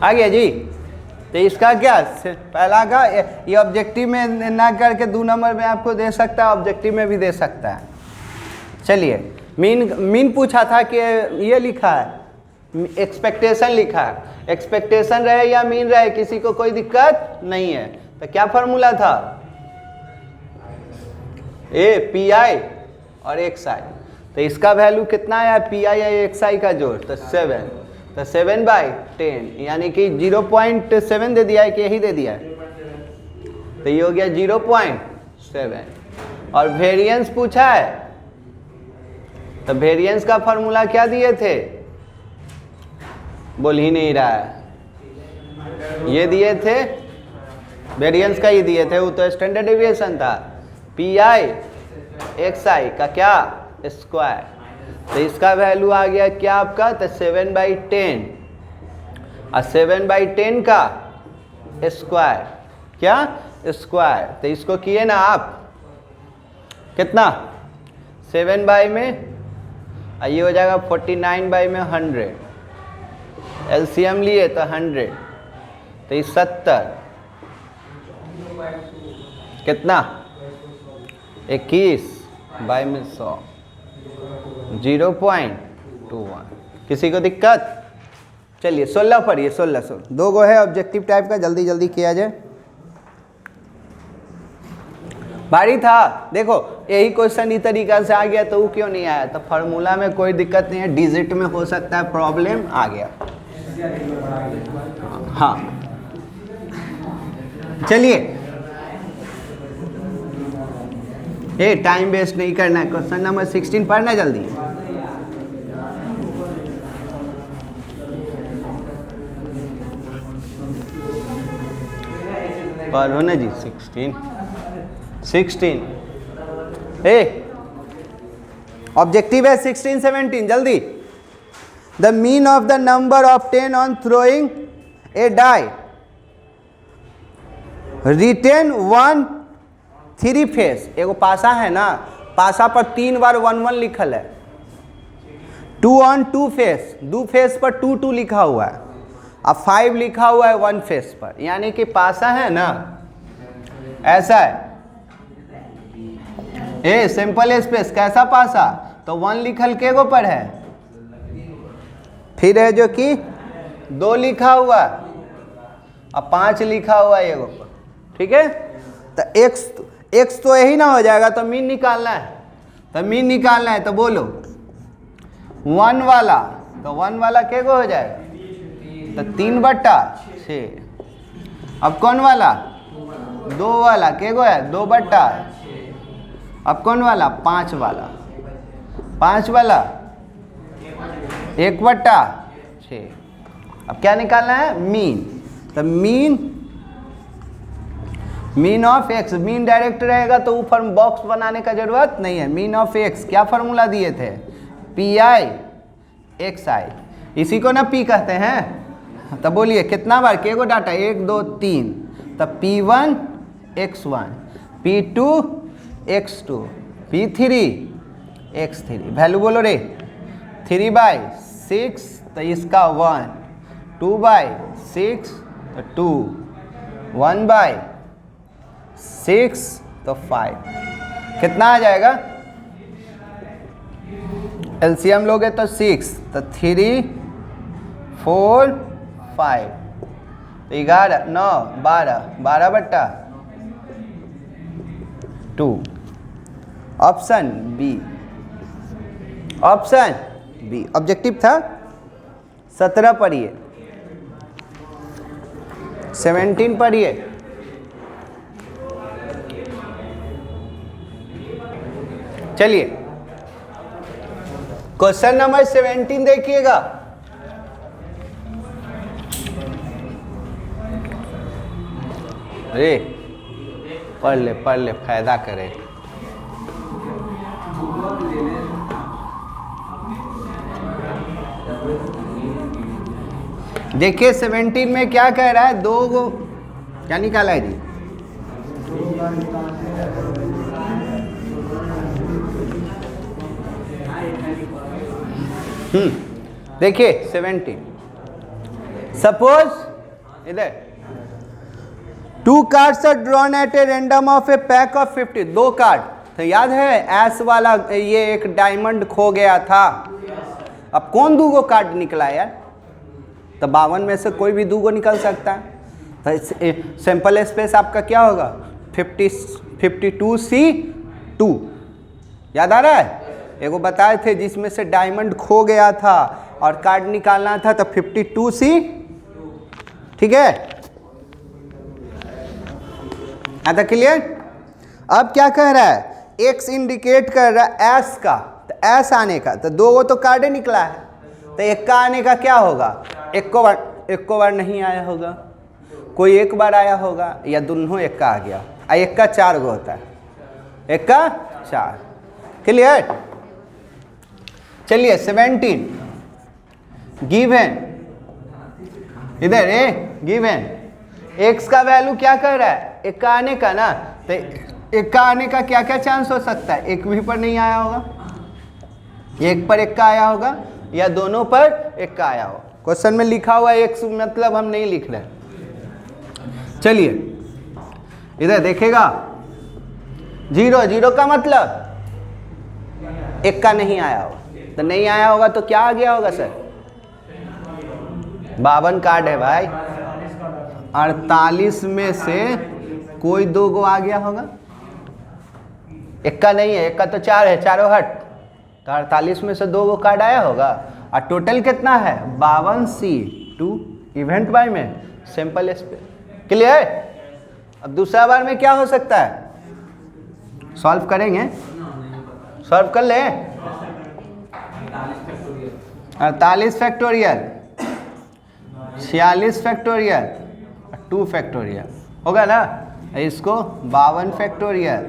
आ गया जी, तो इसका क्या पहला का ये ऑब्जेक्टिव में ना करके 2 नंबर में आपको दे सकता है, ऑब्जेक्टिव में भी दे सकता है। चलिए मीन पूछा था कि ये लिखा है, एक्सपेक्टेशन लिखा है, एक्सपेक्टेशन रहे या मीन रहे किसी को कोई दिक्कत नहीं है, तो क्या फार्मूला था pi और xi, तो इसका वैल्यू कितना है pi या xi का जोड़, तो 7, तो 7/10, यानी कि 0.7 दे दिया है कि यही दे दिया है, तो ये हो गया 0.7। और वेरिएंस पूछा है, तो वेरिएंस का फार्मूला क्या दिए थे, बोल ही नहीं रहा है, ये दिए थे वेरिएंस का ही दिए थे, वो तो स्टैंडर्ड डेविएशन था, pi xi का क्या स्क्वायर, तो इसका वैल्यू आ गया क्या आपका, तो 7/10, और 7/10 का स्क्वायर, क्या स्क्वायर, तो इसको किए ना आप कितना 7 बाई में, ये हो जाएगा 49 बाई में 100, एलसीएम लिए तो 100, तो ये 70, कितना 21 बाई में 100, 0.21। किसी को दिक्कत? चलिए 16 पढ़िए, 16 दो गो है ऑब्जेक्टिव टाइप का, जल्दी जल्दी किया जाए। भारी था, देखो यही क्वेश्चन इस तरीका से आ गया तो वो क्यों नहीं आया? तो फार्मूला में कोई दिक्कत नहीं है, डिजिट में हो सकता है प्रॉब्लम, आ गया। हाँ चलिए, ये टाइम वेस्ट नहीं करना है। क्वेश्चन नंबर 16 पढ़ना जल्दी। पढ़ो ना जी। 16 ऑब्जेक्टिव है 16 17 जल्दी। The mean of the number obtain on throwing a die, written 1 3 face. एगो पासा है ना, पासा पर 3 बार 1 1 लिखल है। 2 ऑन 2 फेस, 2 फेस पर 2 2 लिखा हुआ है। अब 5 लिखा हुआ है 1 फेस पर, यानी कि पासा है ना ऐसा है। सिंपल स्पेस कैसा पासा? तो 1 लिखल के गो पर है, फिर है जो कि 2 लिखा हुआ है, अब 5 लिखा हुआ है एगो पर, ठीक है। तो एक्स तो यही ना हो जाएगा, तो मीन निकालना है। तो मीन निकालना है तो बोलो 1 वाला, तो 1 वाला के गो हो जाएगा? तो 3/6। अब कौन वाला? 2 वाला के गो है? 2/6। अब कौन वाला? 5 वाला, 5 वाला 1/6। अब क्या निकालना है? मीन। तो mean of x, mean direct रहेगा तो ऊपर बॉक्स बनाने का जरूरत नहीं है। मीन ऑफ एक्स क्या फार्मूला दिए थे? PI XI, इसी को ना P कहते हैं। तो बोलिए कितना बार के गो डाटा? 1 2 3। तो P1 X1, P2 X2, P3 X3। Value बोलो रे। 3/6 तो इसका 1, 2/6 तो 2, 1/6 तो 5। कितना आ जाएगा? एलसीएम लोगे तो 6, तो 3 4 5, तो 11 9 12, 12/2। Option B, option B objective था। 17 पढ़िए, 17 पढ़िए। चलिए क्वेश्चन नंबर 17 देखिएगा। अरे पढ़ ले फायदा करे। देखिए 17 में क्या कह रहा है? 2 गो क्या निकाला है जी? देखिए 17, सपोज इधर 2 cards are drawn at a random of a pack of 50। 2 card, तो याद है एस वाला ये एक डायमंड खो गया था। अब कौन 2 गो कार्ड निकला यार? तो 52 में से कोई भी 2 गो निकल सकता है। तो सैंपल स्पेस आपका क्या होगा? 52C2। याद आ रहा है? एगो बताए थे जिसमें से डायमंड खो गया था और कार्ड निकालना था, तो 52C, ठीक है। आता क्लियर? अब क्या कह रहा है? X इंडिकेट कर रहा है S का, तो S आने का, तो 2 गो तो कार्ड निकला है, तो 1 का आने का क्या होगा? 1 को बार नहीं आया होगा, कोई 1 बार आया होगा, या दोनों 1 का आ गया। 1 का 4 गो होता है, 1 का 4। क्लियर? चलिए 17 गिवन, इधर गिवन x का वैल्यू क्या कर रहा है? 1 का आने का ना, तो 1 का आने का क्या क्या चांस हो सकता है? 1 भी पर नहीं आया होगा, एक पर एक का आया होगा या दोनों पर एक का आया होगा। क्वेश्चन में लिखा हुआ एक मतलब हम नहीं लिख रहे। चलिए इधर देखेगा, जीरो, जीरो का मतलब एक का नहीं आया होगा, तो नहीं आया होगा तो क्या आ गया होगा सर? 52 कार्ड है भाई, 48 में से कोई 2 गो आ गया होगा। एक का नहीं है, एक का तो 4 है, चारों हट, तो 48 में से 2 गो कार्ड आया होगा। और टोटल कितना है? 52C2 इवेंट बाय में सैंपल स्पेस। क्लियर? अब दूसरा बार में क्या हो सकता है? सॉल्व करेंगे, सॉल्व कर ले। 48 फैक्टोरियल, 46 फैक्टोरियल, 2 फैक्टोरियल होगा ना। इसको 52 फैक्टोरियल,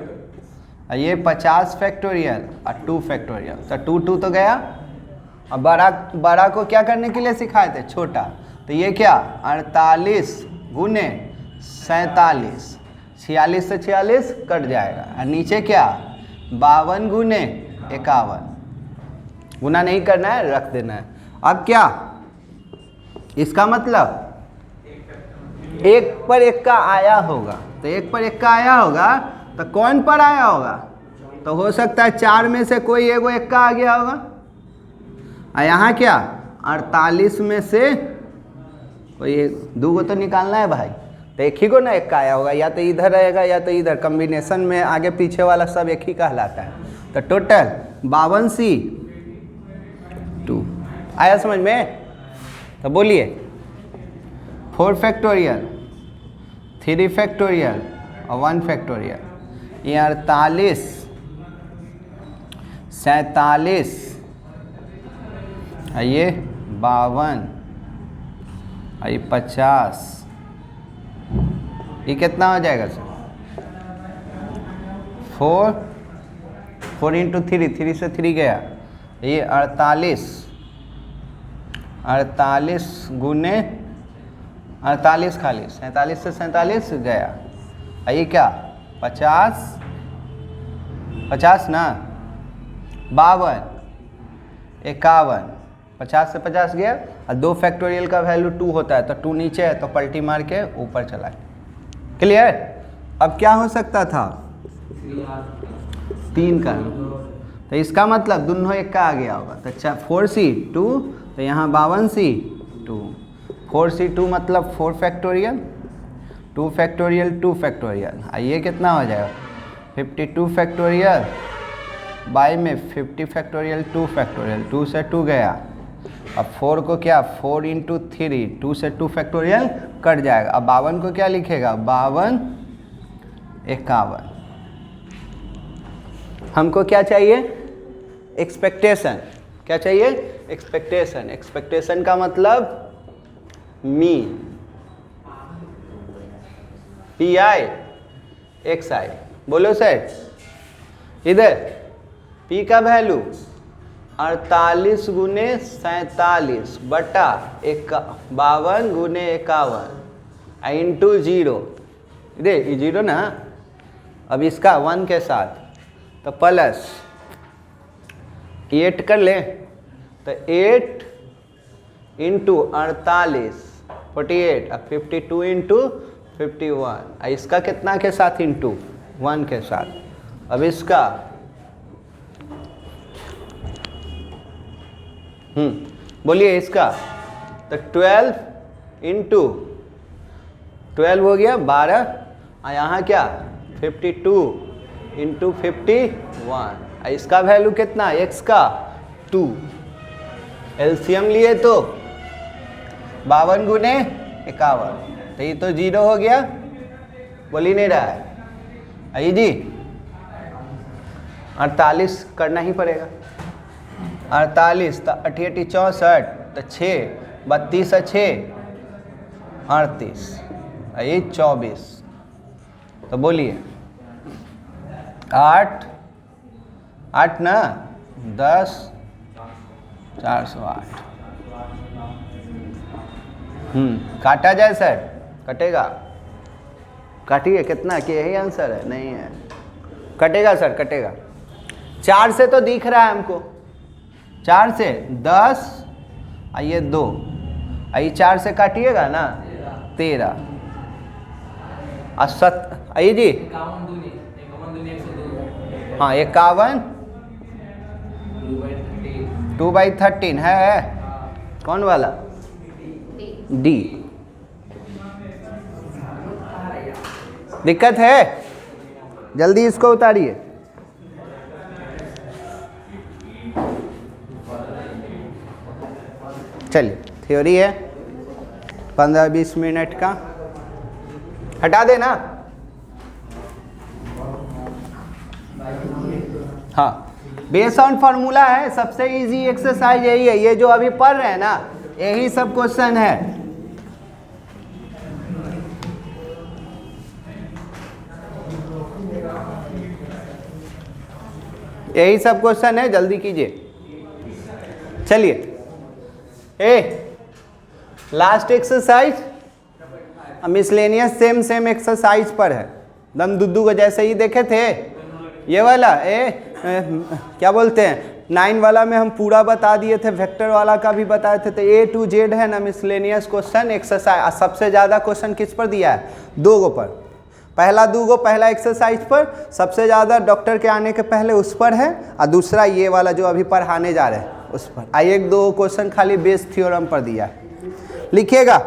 ये 50 फैक्टोरियल और 2 फैक्टोरियल, तो 2 2 तो गया। और बड़ा को क्या करने के लिए सिखाए थे? छोटा। तो ये क्या? 48 गुने 47, 46 से 46 कट जाएगा। और नीचे क्या? 52 गुने 51, गुना नहीं करना है, रख देना है। अब क्या? इसका मतलब एक पर एक का आया होगा, तो एक पर एक का आया होगा तो कौन पर आया होगा? तो हो सकता है 4 में से कोई एगो एक का आ गया होगा। और यहाँ क्या? 48 में से कोई 2 गो तो निकालना है भाई, तो एक ही को ना एक का आया होगा, या तो इधर रहेगा या तो इधर, कॉम्बिनेशन में आगे पीछे वाला सब एक ही कहलाता है। तो टोटल 52C2 आया समझ में? तो बोलिए 4 फैक्टोरियल, 3 फैक्टोरियल और 1 फैक्टोरियल। ये 48, 47, ये 52, ये 50, ये कितना हो जाएगा सर? 4 इंटू 3, 3 से 3 गया। ये 48 गुने 48 खाली, 47 से 47 गया। ये क्या? 50 ना, 52, 51, 50 से 50 गया। और 2 फैक्टोरियल का वैल्यू 2 होता है, तो 2 नीचे है तो पलटी मार के ऊपर चला गया। क्लियर? अब क्या हो सकता था? 3 का, तो इसका मतलब दोनों एक का आ गया होगा। तो 4C2, तो यहाँ 52C2, 4C2 मतलब 4 फैक्टोरियल, 2 फैक्टोरियल, 2 फैक्टोरियल। ये कितना हो जाएगा? 52 फैक्टोरियल बाई में 50 फैक्टोरियल, 2 फैक्टोरियल, 2 से 2 गया। अब 4 को क्या? 4 इंटू 3, 2 से 2 फैक्टोरियल कट जाएगा। अब 52 को क्या लिखेगा? 52 51। हमको क्या चाहिए? एक्सपेक्टेशन। क्या चाहिए? एक्सपेक्टेशन। एक्सपेक्टेशन का मतलब मीन, PI XI। बोलो सर, इधर P का वैल्यू 48 गुने 47 बटा 52 गुने 51 इंटू 0। इधर ये 0 ना, अब इसका 1 के साथ तो प्लस 8 कर ले, तो 8 इंटू 48 48 और 52 इंटू 51। इसका कितना के साथ? इंटू 1 के साथ। अब इसका बोलिए इसका, तो 12 इंटू 12 हो गया 12। और यहाँ क्या? 52 इंटू 51। इसका वैल्यू कितना? x का 2। एलसीएम लिए तो 52 गुने 51, तो ये तो 0 हो गया, बोल ही नहीं रहा है। आइए जी, 48 करना ही पड़ेगा। 48 तो 88 64, तो 6 32 से 6 38, ये 24। तो बोलिए 8 ना, 10 408। काटा जाए सर? कटेगा? काटिए, कितना कि यही आंसर है? नहीं है, कटेगा सर, कटेगा। 4 से तो दिख रहा है हमको, 4 से 10, आइए 2, आइए 4 से काटिएगा ना 13 और 7, आइए जी हाँ 51 2/13 है कौन वाला डी। दिक्कत है, जल्दी इसको उतारिए। चलिए थ्योरी है 15-20 मिनट का, हटा देना। हाँ बेस ऑन फॉर्मूला है, सबसे इजी एक्सरसाइज यही है, ये जो अभी पढ़ रहे हैं ना यही सब क्वेश्चन है। यही सब क्वेश्चन है, जल्दी कीजिए। चलिए last exercise miscellaneous same exercise पर है, दम दुद्दू को जैसे ही देखे थे ये वाला क्या बोलते हैं 9 वाला में हम पूरा बता दिए थे, वेक्टर वाला का भी बताए थे। तो A to Z है ना मिसलेनियस क्वेश्चन एक्सरसाइज। सबसे ज़्यादा क्वेश्चन किस पर दिया है, 2 गो पर, पहला 2 गो पहला एक्सरसाइज पर सबसे ज़्यादा डॉक्टर के आने के पहले उस पर है, और दूसरा ये वाला जो अभी पढ़ाने जा रहे हैं उस पर। आइए 1-2 क्वेश्चन खाली बेस थ्योरम पर दिया है, लिखिएगा।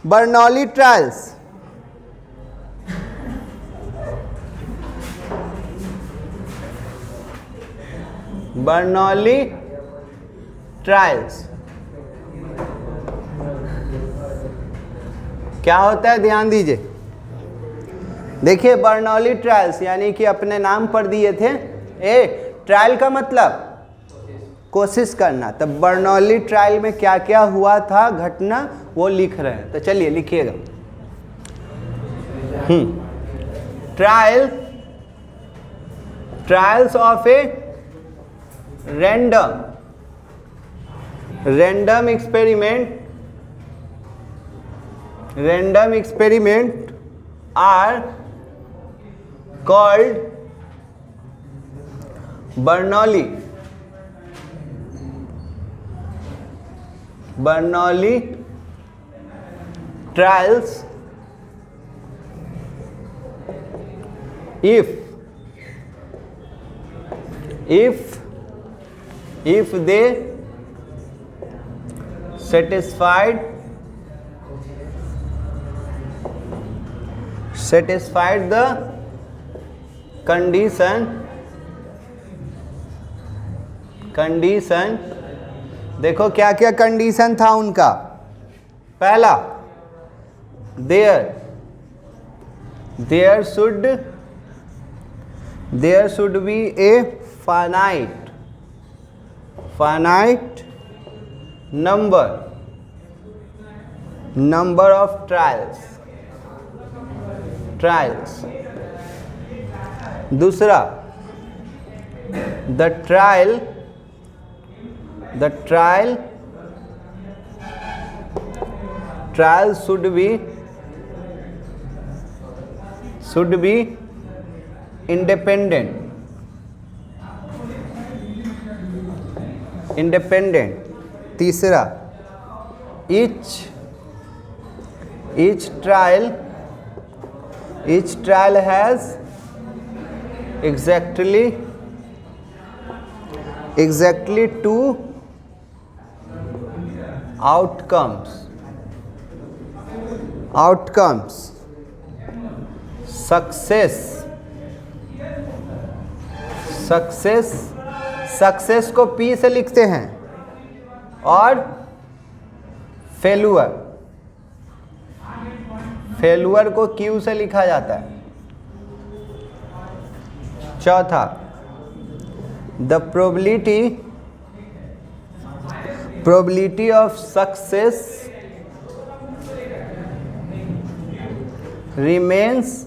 बर्नौली ट्रायल्स, बर्नौली ट्रायल्स क्या होता है, ध्यान दीजिए। देखिए बर्नौली ट्रायल्स यानी कि अपने नाम पर दिए थे, ट्रायल का मतलब कोशिश करना। तब बर्नौली ट्रायल में क्या क्या हुआ था घटना वो लिख रहे हैं, तो चलिए लिखिएगा। Trials of A random experiment are called Bernoulli trials if they satisfied the condition, देखो क्या क्या कंडीशन था उनका। पहला there should be a finite number of trials। दूसरा the trial should be independent। तीसरा each trial has exactly 2 outcomes। Success को P से लिखते हैं और फेलुअर को Q से लिखा जाता है। चौथा the probability of success remains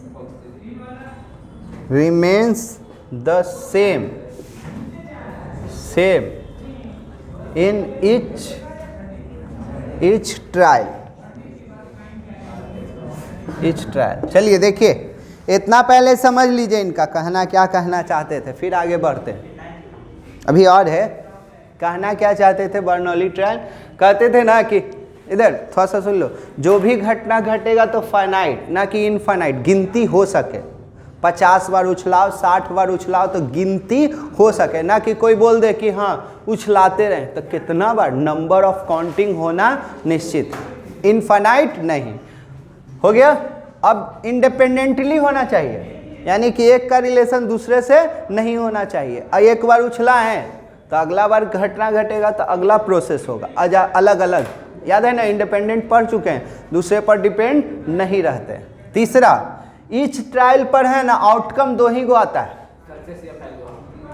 the same in each trial। चलिए देखिए, इतना पहले समझ लीजिए इनका कहना क्या कहना चाहते थे, फिर आगे बढ़ते हैं। अभी और है कहना क्या चाहते थे बर्नौली ट्रायल? कहते थे ना कि इधर थोड़ा सा सुन लो, जो भी घटना घटेगा तो फाइनाइट ना कि इनफाइनाइट, गिनती हो सके। 50 बार उछलाओ, 60 बार उछलाओ तो गिनती हो सके, ना कि कोई बोल दे कि हाँ उछलाते रहे। तो कितना बार, नंबर ऑफ काउंटिंग होना निश्चित, इनफाइनाइट नहीं। हो गया। अब इंडिपेंडेंटली होना चाहिए, यानी कि एक का रिलेशन दूसरे से नहीं होना चाहिए। एक बार उछला है तो अगला बार घटना घटेगा तो अगला प्रोसेस होगा, अलग अलग। याद है ना, इंडिपेंडेंट पढ़ चुके हैं, दूसरे पर डिपेंड नहीं रहते। तीसरा, ईच ट्रायल पर है ना आउटकम 2 ही को आता है।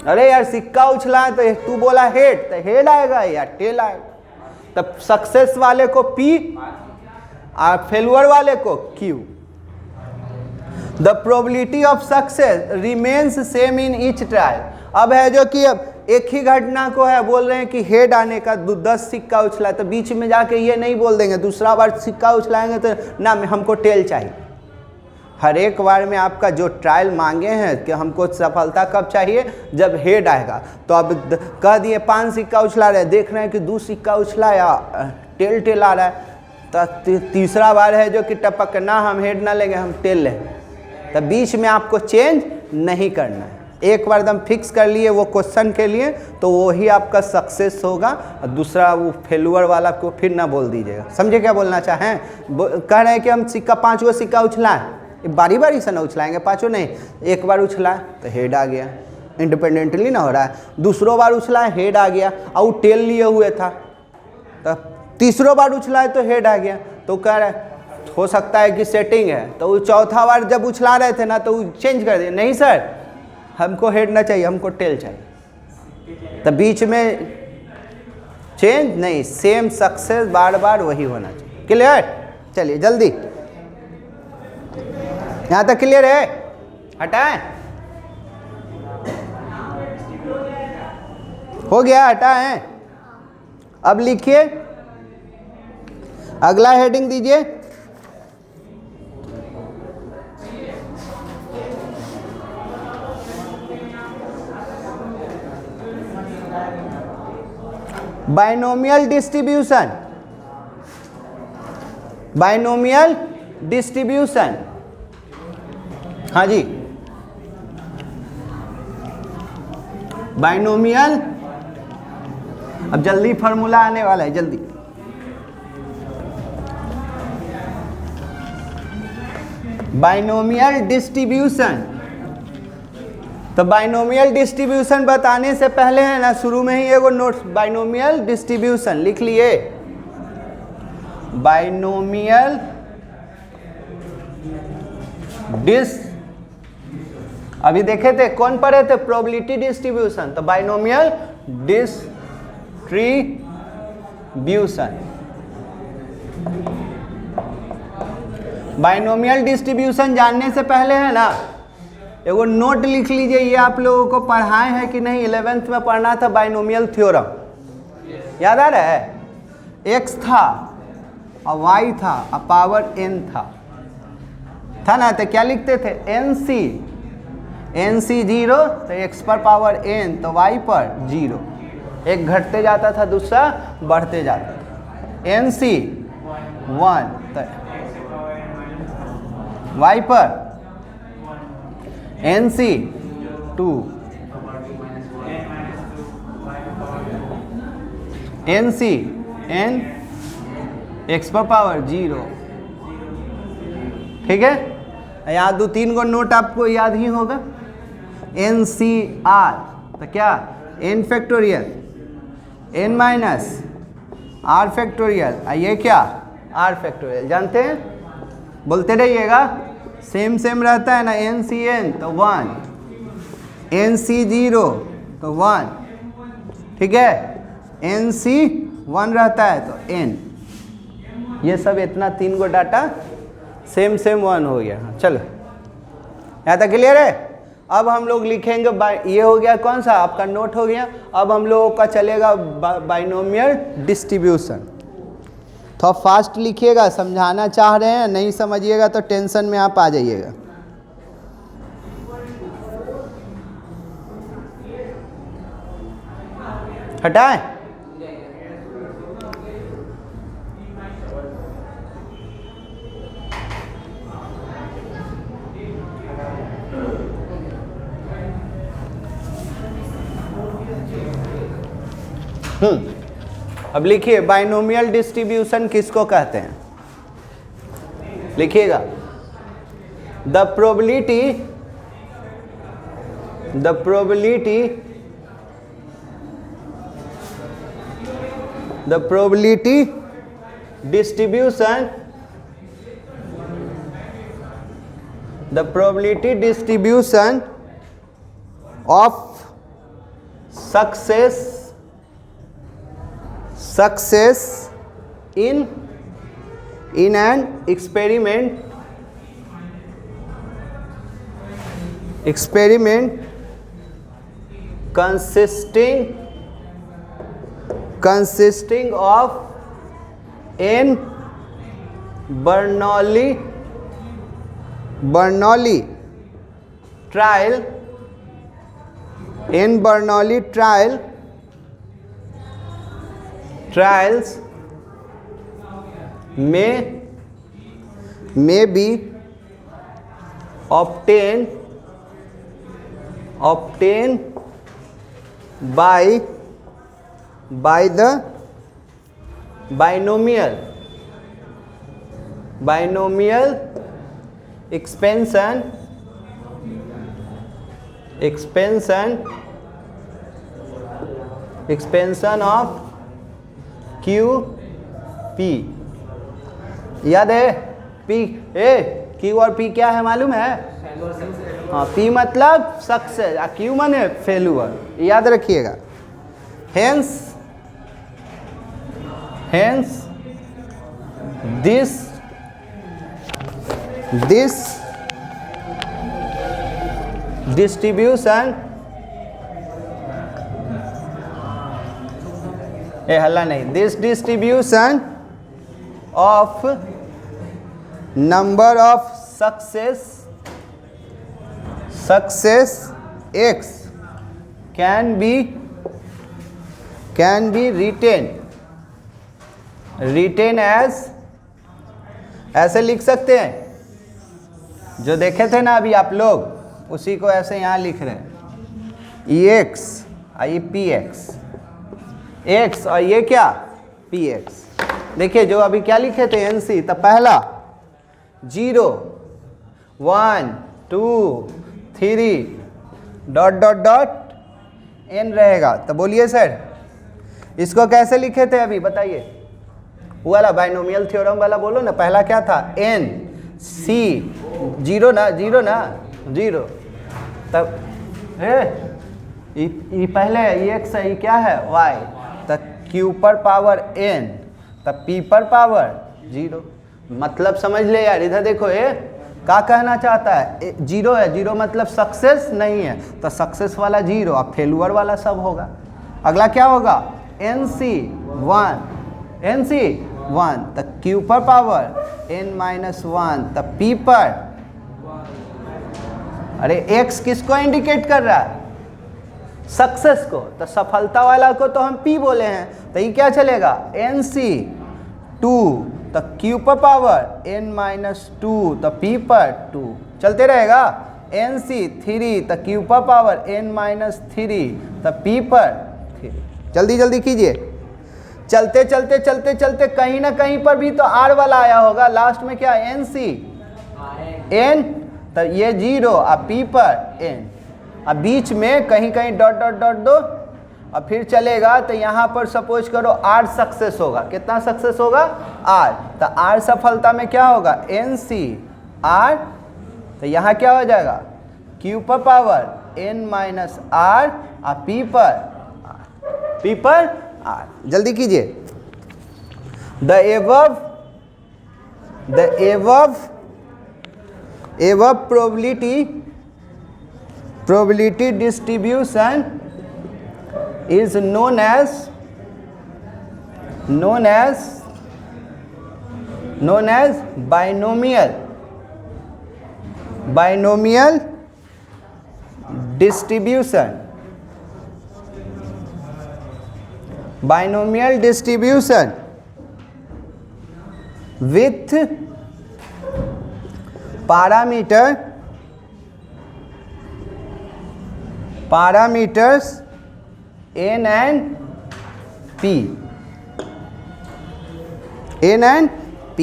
अरे यार सिक्का उछला है तो तू बोला हेड, तो हेड आएगा या टेल आएगा। तब सक्सेस वाले को P और फेलुअर वाले को Q। The probability of success remains same in each trial. अब है जो कि अब एक ही घटना को है बोल रहे हैं कि हेड आने का, 10 सिक्का उछला, तो बीच में जाके ये नहीं बोल देंगे, दूसरा बार सिक्का उछलाएंगे तो ना हमको टेल चाहिए। हर एक बार में आपका जो ट्रायल मांगे हैं कि हमको सफलता कब चाहिए, जब हेड आएगा। तो अब कह दिए 5 सिक्का उछला रहे, देख रहे हैं कि 2 सिक्का उछला या टेल आ रहा है, तो तीसरा बार है जो कि टपक ना हम हेड ना लेंगे, हम टेल लें। तो बीच में आपको चेंज नहीं करना है, एक बार एकदम फिक्स कर लिए वो क्वेश्चन के लिए, तो वो ही आपका सक्सेस होगा। और दूसरा वो फेलुअर वाला को फिर ना बोल दीजिएगा। समझे क्या बोलना चाहें? कह रहे हैं कि हम सिक्का 5 गो सिक्का उछलाएं, बारी बारी से ना उछलाएंगे, 5 नहीं, एक बार उछला तो हेड आ गया, इंडिपेंडेंटली ना हो रहा है। दूसरों बार उछला हेड आ गया, और वो टेल लिए हुए था, तो तीसरों बार उछला तो हेड आ गया। तो कह रहा है हो सकता है कि सेटिंग है, तो वो चौथा बार जब उछला रहे थे ना तो वो चेंज कर दिया, नहीं सर हमको हेड ना चाहिए, हमको टेल चाहिए। तो बीच में चेंज नहीं, सेम सक्सेस बार बार वही होना चाहिए। क्लियर? चलिए जल्दी, यहाँ तक क्लियर है? हटाएं, हो गया, हटाएं। अब लिखिए, अगला हेडिंग दीजिए, बाइनोमियल डिस्ट्रीब्यूशन। बाइनोमियल डिस्ट्रीब्यूशन, हाँ जी, बाइनोमियल। अब जल्दी फार्मूला आने वाला है, जल्दी। Binomial distribution. तो बाइनोमियल डिस्ट्रीब्यूशन बताने से पहले है ना शुरू में ही एगो नोट्स, बाइनोमियल डिस्ट्रीब्यूशन लिख लिए। बाइनोमियल अभी देखे थे, कौन पढ़े थे? Probability distribution. तो बाइनोमियल डिस्ट्रीब्यूशन, बाइनोमियल डिस्ट्रीब्यूशन जानने से पहले है ना एगो नोट लिख लीजिए। ये आप लोगों को पढ़ाए हैं कि नहीं? 11th में पढ़ना था बाइनोमियल थ्योरम, याद आ रहा है? x था और y था और पावर n था ना? तो क्या लिखते थे? nc 0 तो x पर पावर n तो y पर 0, एक घटते जाता था दूसरा बढ़ते जाता था। nc 1 तो y पर nc 2, nc n x पर पावर 0। ठीक है, यहाँ 2-3 गो नोट आपको याद ही होगा। NCR तो क्या? n factorial n minus r factorial, ये क्या? r factorial. जानते हैं? बोलते रहिएगा, सेम रहता है ना। NCn तो 1, NC0 तो 1, ठीक है, NC1 रहता है तो n। ये सब इतना 3 गो डाटा सेम 1 हो गया। हाँ चलो, यहाँ तक क्लियर है? अब हम लोग लिखेंगे ये हो गया कौन सा? आपका नोट हो गया। अब हम लोगों का चलेगा बाइनोमियल डिस्ट्रीब्यूशन। तो फास्ट लिखिएगा, समझाना चाह रहे हैं, नहीं समझिएगा तो टेंशन में आप आ जाइएगा। हटाएं। अब लिखिए बाइनोमियल डिस्ट्रीब्यूशन किसको कहते हैं, लिखिएगा the probability distribution of success in an experiment consisting of n Bernoulli trials may be obtained by the binomial expansion of QP। याद है P Q और P क्या है मालूम है? हाँ, P मतलब सक्सेस, Q माने फेल्यूर, याद रखिएगा। Hence this distribution this distribution of number of success x can be written as, ऐसे लिख सकते हैं, जो देखे थे ना अभी आप लोग उसी को ऐसे यहाँ लिख रहे हैं, EX आई PX, X और ये क्या PX। देखिए जो अभी क्या लिखे थे NC, तो पहला 0 1 2 3 ... n रहेगा। तो बोलिए सर इसको कैसे लिखे थे अभी बताइए, वो वाला बाइनोमियल थ्योरम वाला बोलो ना, पहला क्या था n c 0 ना 0 तब ये पहले x है, ये क्या है y, तब q पर पावर n तब p पर पावर 0। मतलब समझ ले यार, इधर देखो ये क्या कहना चाहता है, 0 है, 0 मतलब सक्सेस नहीं है, तो सक्सेस वाला 0 अब फेलुअर वाला सब होगा। अगला क्या होगा NC 1 तब Q पर पावर n-1 तब P पर, अरे X किसको इंडिकेट कर रहा है, सक्सेस को, तो सफलता वाला को तो हम P बोले हैं, तो ये क्या चलेगा NC 2 तो Q पर पावर n-2 तो P पर 2 चलते रहेगा, NC 3 तो Q पर पावर n-3 तो P पर 3। जल्दी कीजिए, चलते चलते कहीं ना कहीं पर भी तो R वाला आया होगा, लास्ट में क्या NC n तो ये 0 और P पर n, अब बीच में कहीं डॉट दो और फिर चलेगा, तो यहाँ पर सपोज करो R सक्सेस होगा, कितना सक्सेस होगा R, तो R सफलता में क्या होगा NC R, तो यहाँ क्या हो जाएगा Q पर पावर n-R और P पर R। जल्दी कीजिए, the above probability distribution is known as binomial distribution with parameters n and P, N and P।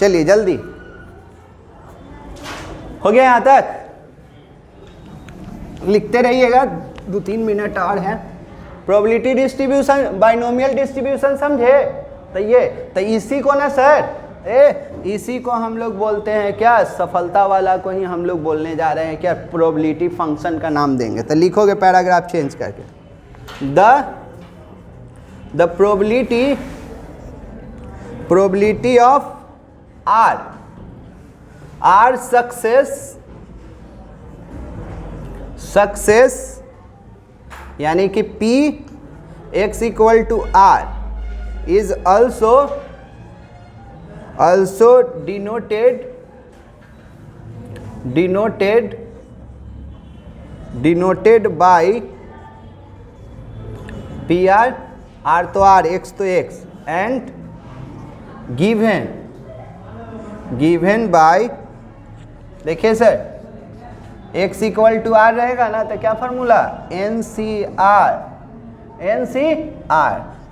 चलिए जल्दी हो गया यहाँ तक, लिखते रहिएगा, 2-3 मिनट और हैं। प्रोबेबिलिटी डिस्ट्रीब्यूशन, बाइनोमियल डिस्ट्रीब्यूशन समझे? तो इसी को ना सर, इसी को हम लोग बोलते हैं क्या, सफलता वाला को ही हम लोग बोलने जा रहे हैं क्या, प्रोबेबिलिटी फंक्शन का नाम देंगे। तो लिखोगे पैराग्राफ चेंज करके, the probability of R success यानी कि P x equal to R is also denoted by PR, R तो R, X तो X, and given by, देखिए sir, x equal to R रहेगा ना, तो क्या फार्मूला, NCR,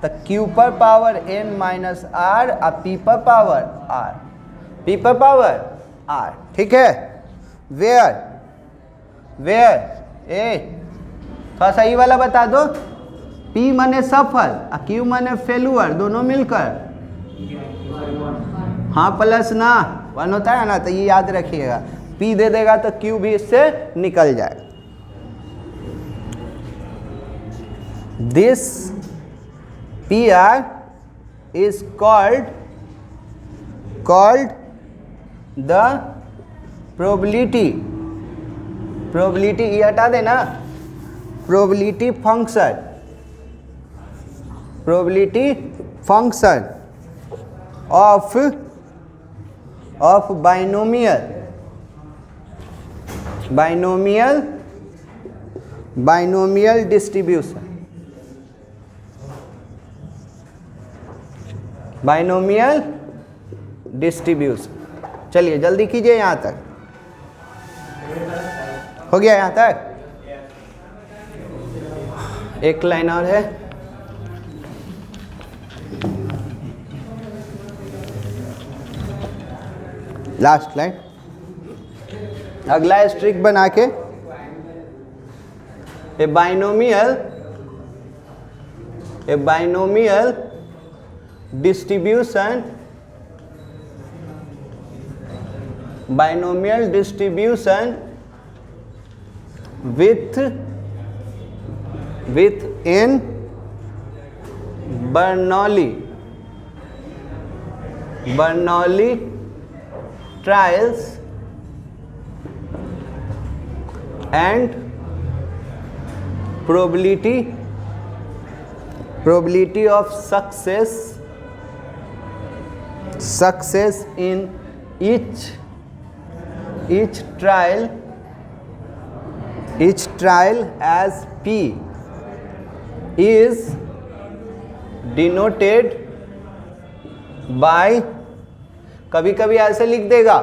तो Q पर पावर n माइनस R और P पर पावर R, ठीक है। वेयर थोड़ा सही वाला बता दो, P माने सफल और Q माने फेलुअर, दोनों मिलकर हाँ प्लस ना 1 होता है ना, तो ये याद रखिएगा। P दे देगा तो Q भी इससे निकल जाएगा। This PR is called the probability ये हटा देना, probability function of binomial distribution, binomial distribution. चलिए जल्दी कीजिए, यहाँ तक हो गया, यहाँ तक एक लाइन और है। लास्ट लाइन, अगला स्ट्रिक बना के, ए binomial distribution with n Bernoulli trials and probability of success in each trial as P is denoted by, कभी कभी ऐसे लिख देगा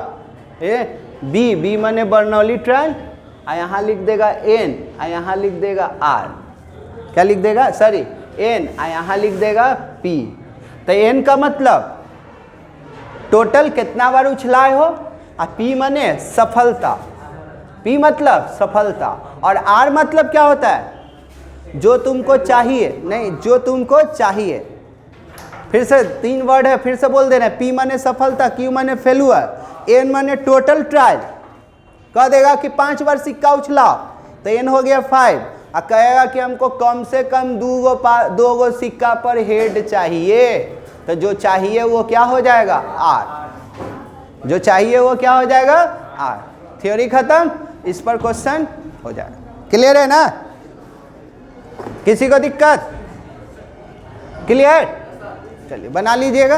बी माने बर्नौली ट्रायल, यहाँ लिख देगा N, यहाँ लिख देगा R, क्या लिख देगा, सॉरी N, यहाँ लिख देगा P। तो N का मतलब टोटल कितना बार उछलाए हो, और P माने सफलता, P मतलब सफलता, और R मतलब क्या होता है, जो तुमको चाहिए, नहीं जो तुमको चाहिए। फिर से 3 वर्ड है, फिर से बोल देना, P माने सफलता, Q माने फेलुअर, N माने टोटल ट्रायल। कह देगा कि 5 बार सिक्का उछलाओ तो N हो गया 5, और कहेगा कि हमको कम से कम 2 गो सिक्का पर हेड चाहिए, तो जो चाहिए वो क्या हो जाएगा, R, जो चाहिए वो क्या हो जाएगा, R। थ्योरी खत्म, इस पर क्वेश्चन हो जाएगा। क्लियर है ना, किसी को दिक्कत, क्लियर? चलिए बना लीजिएगा।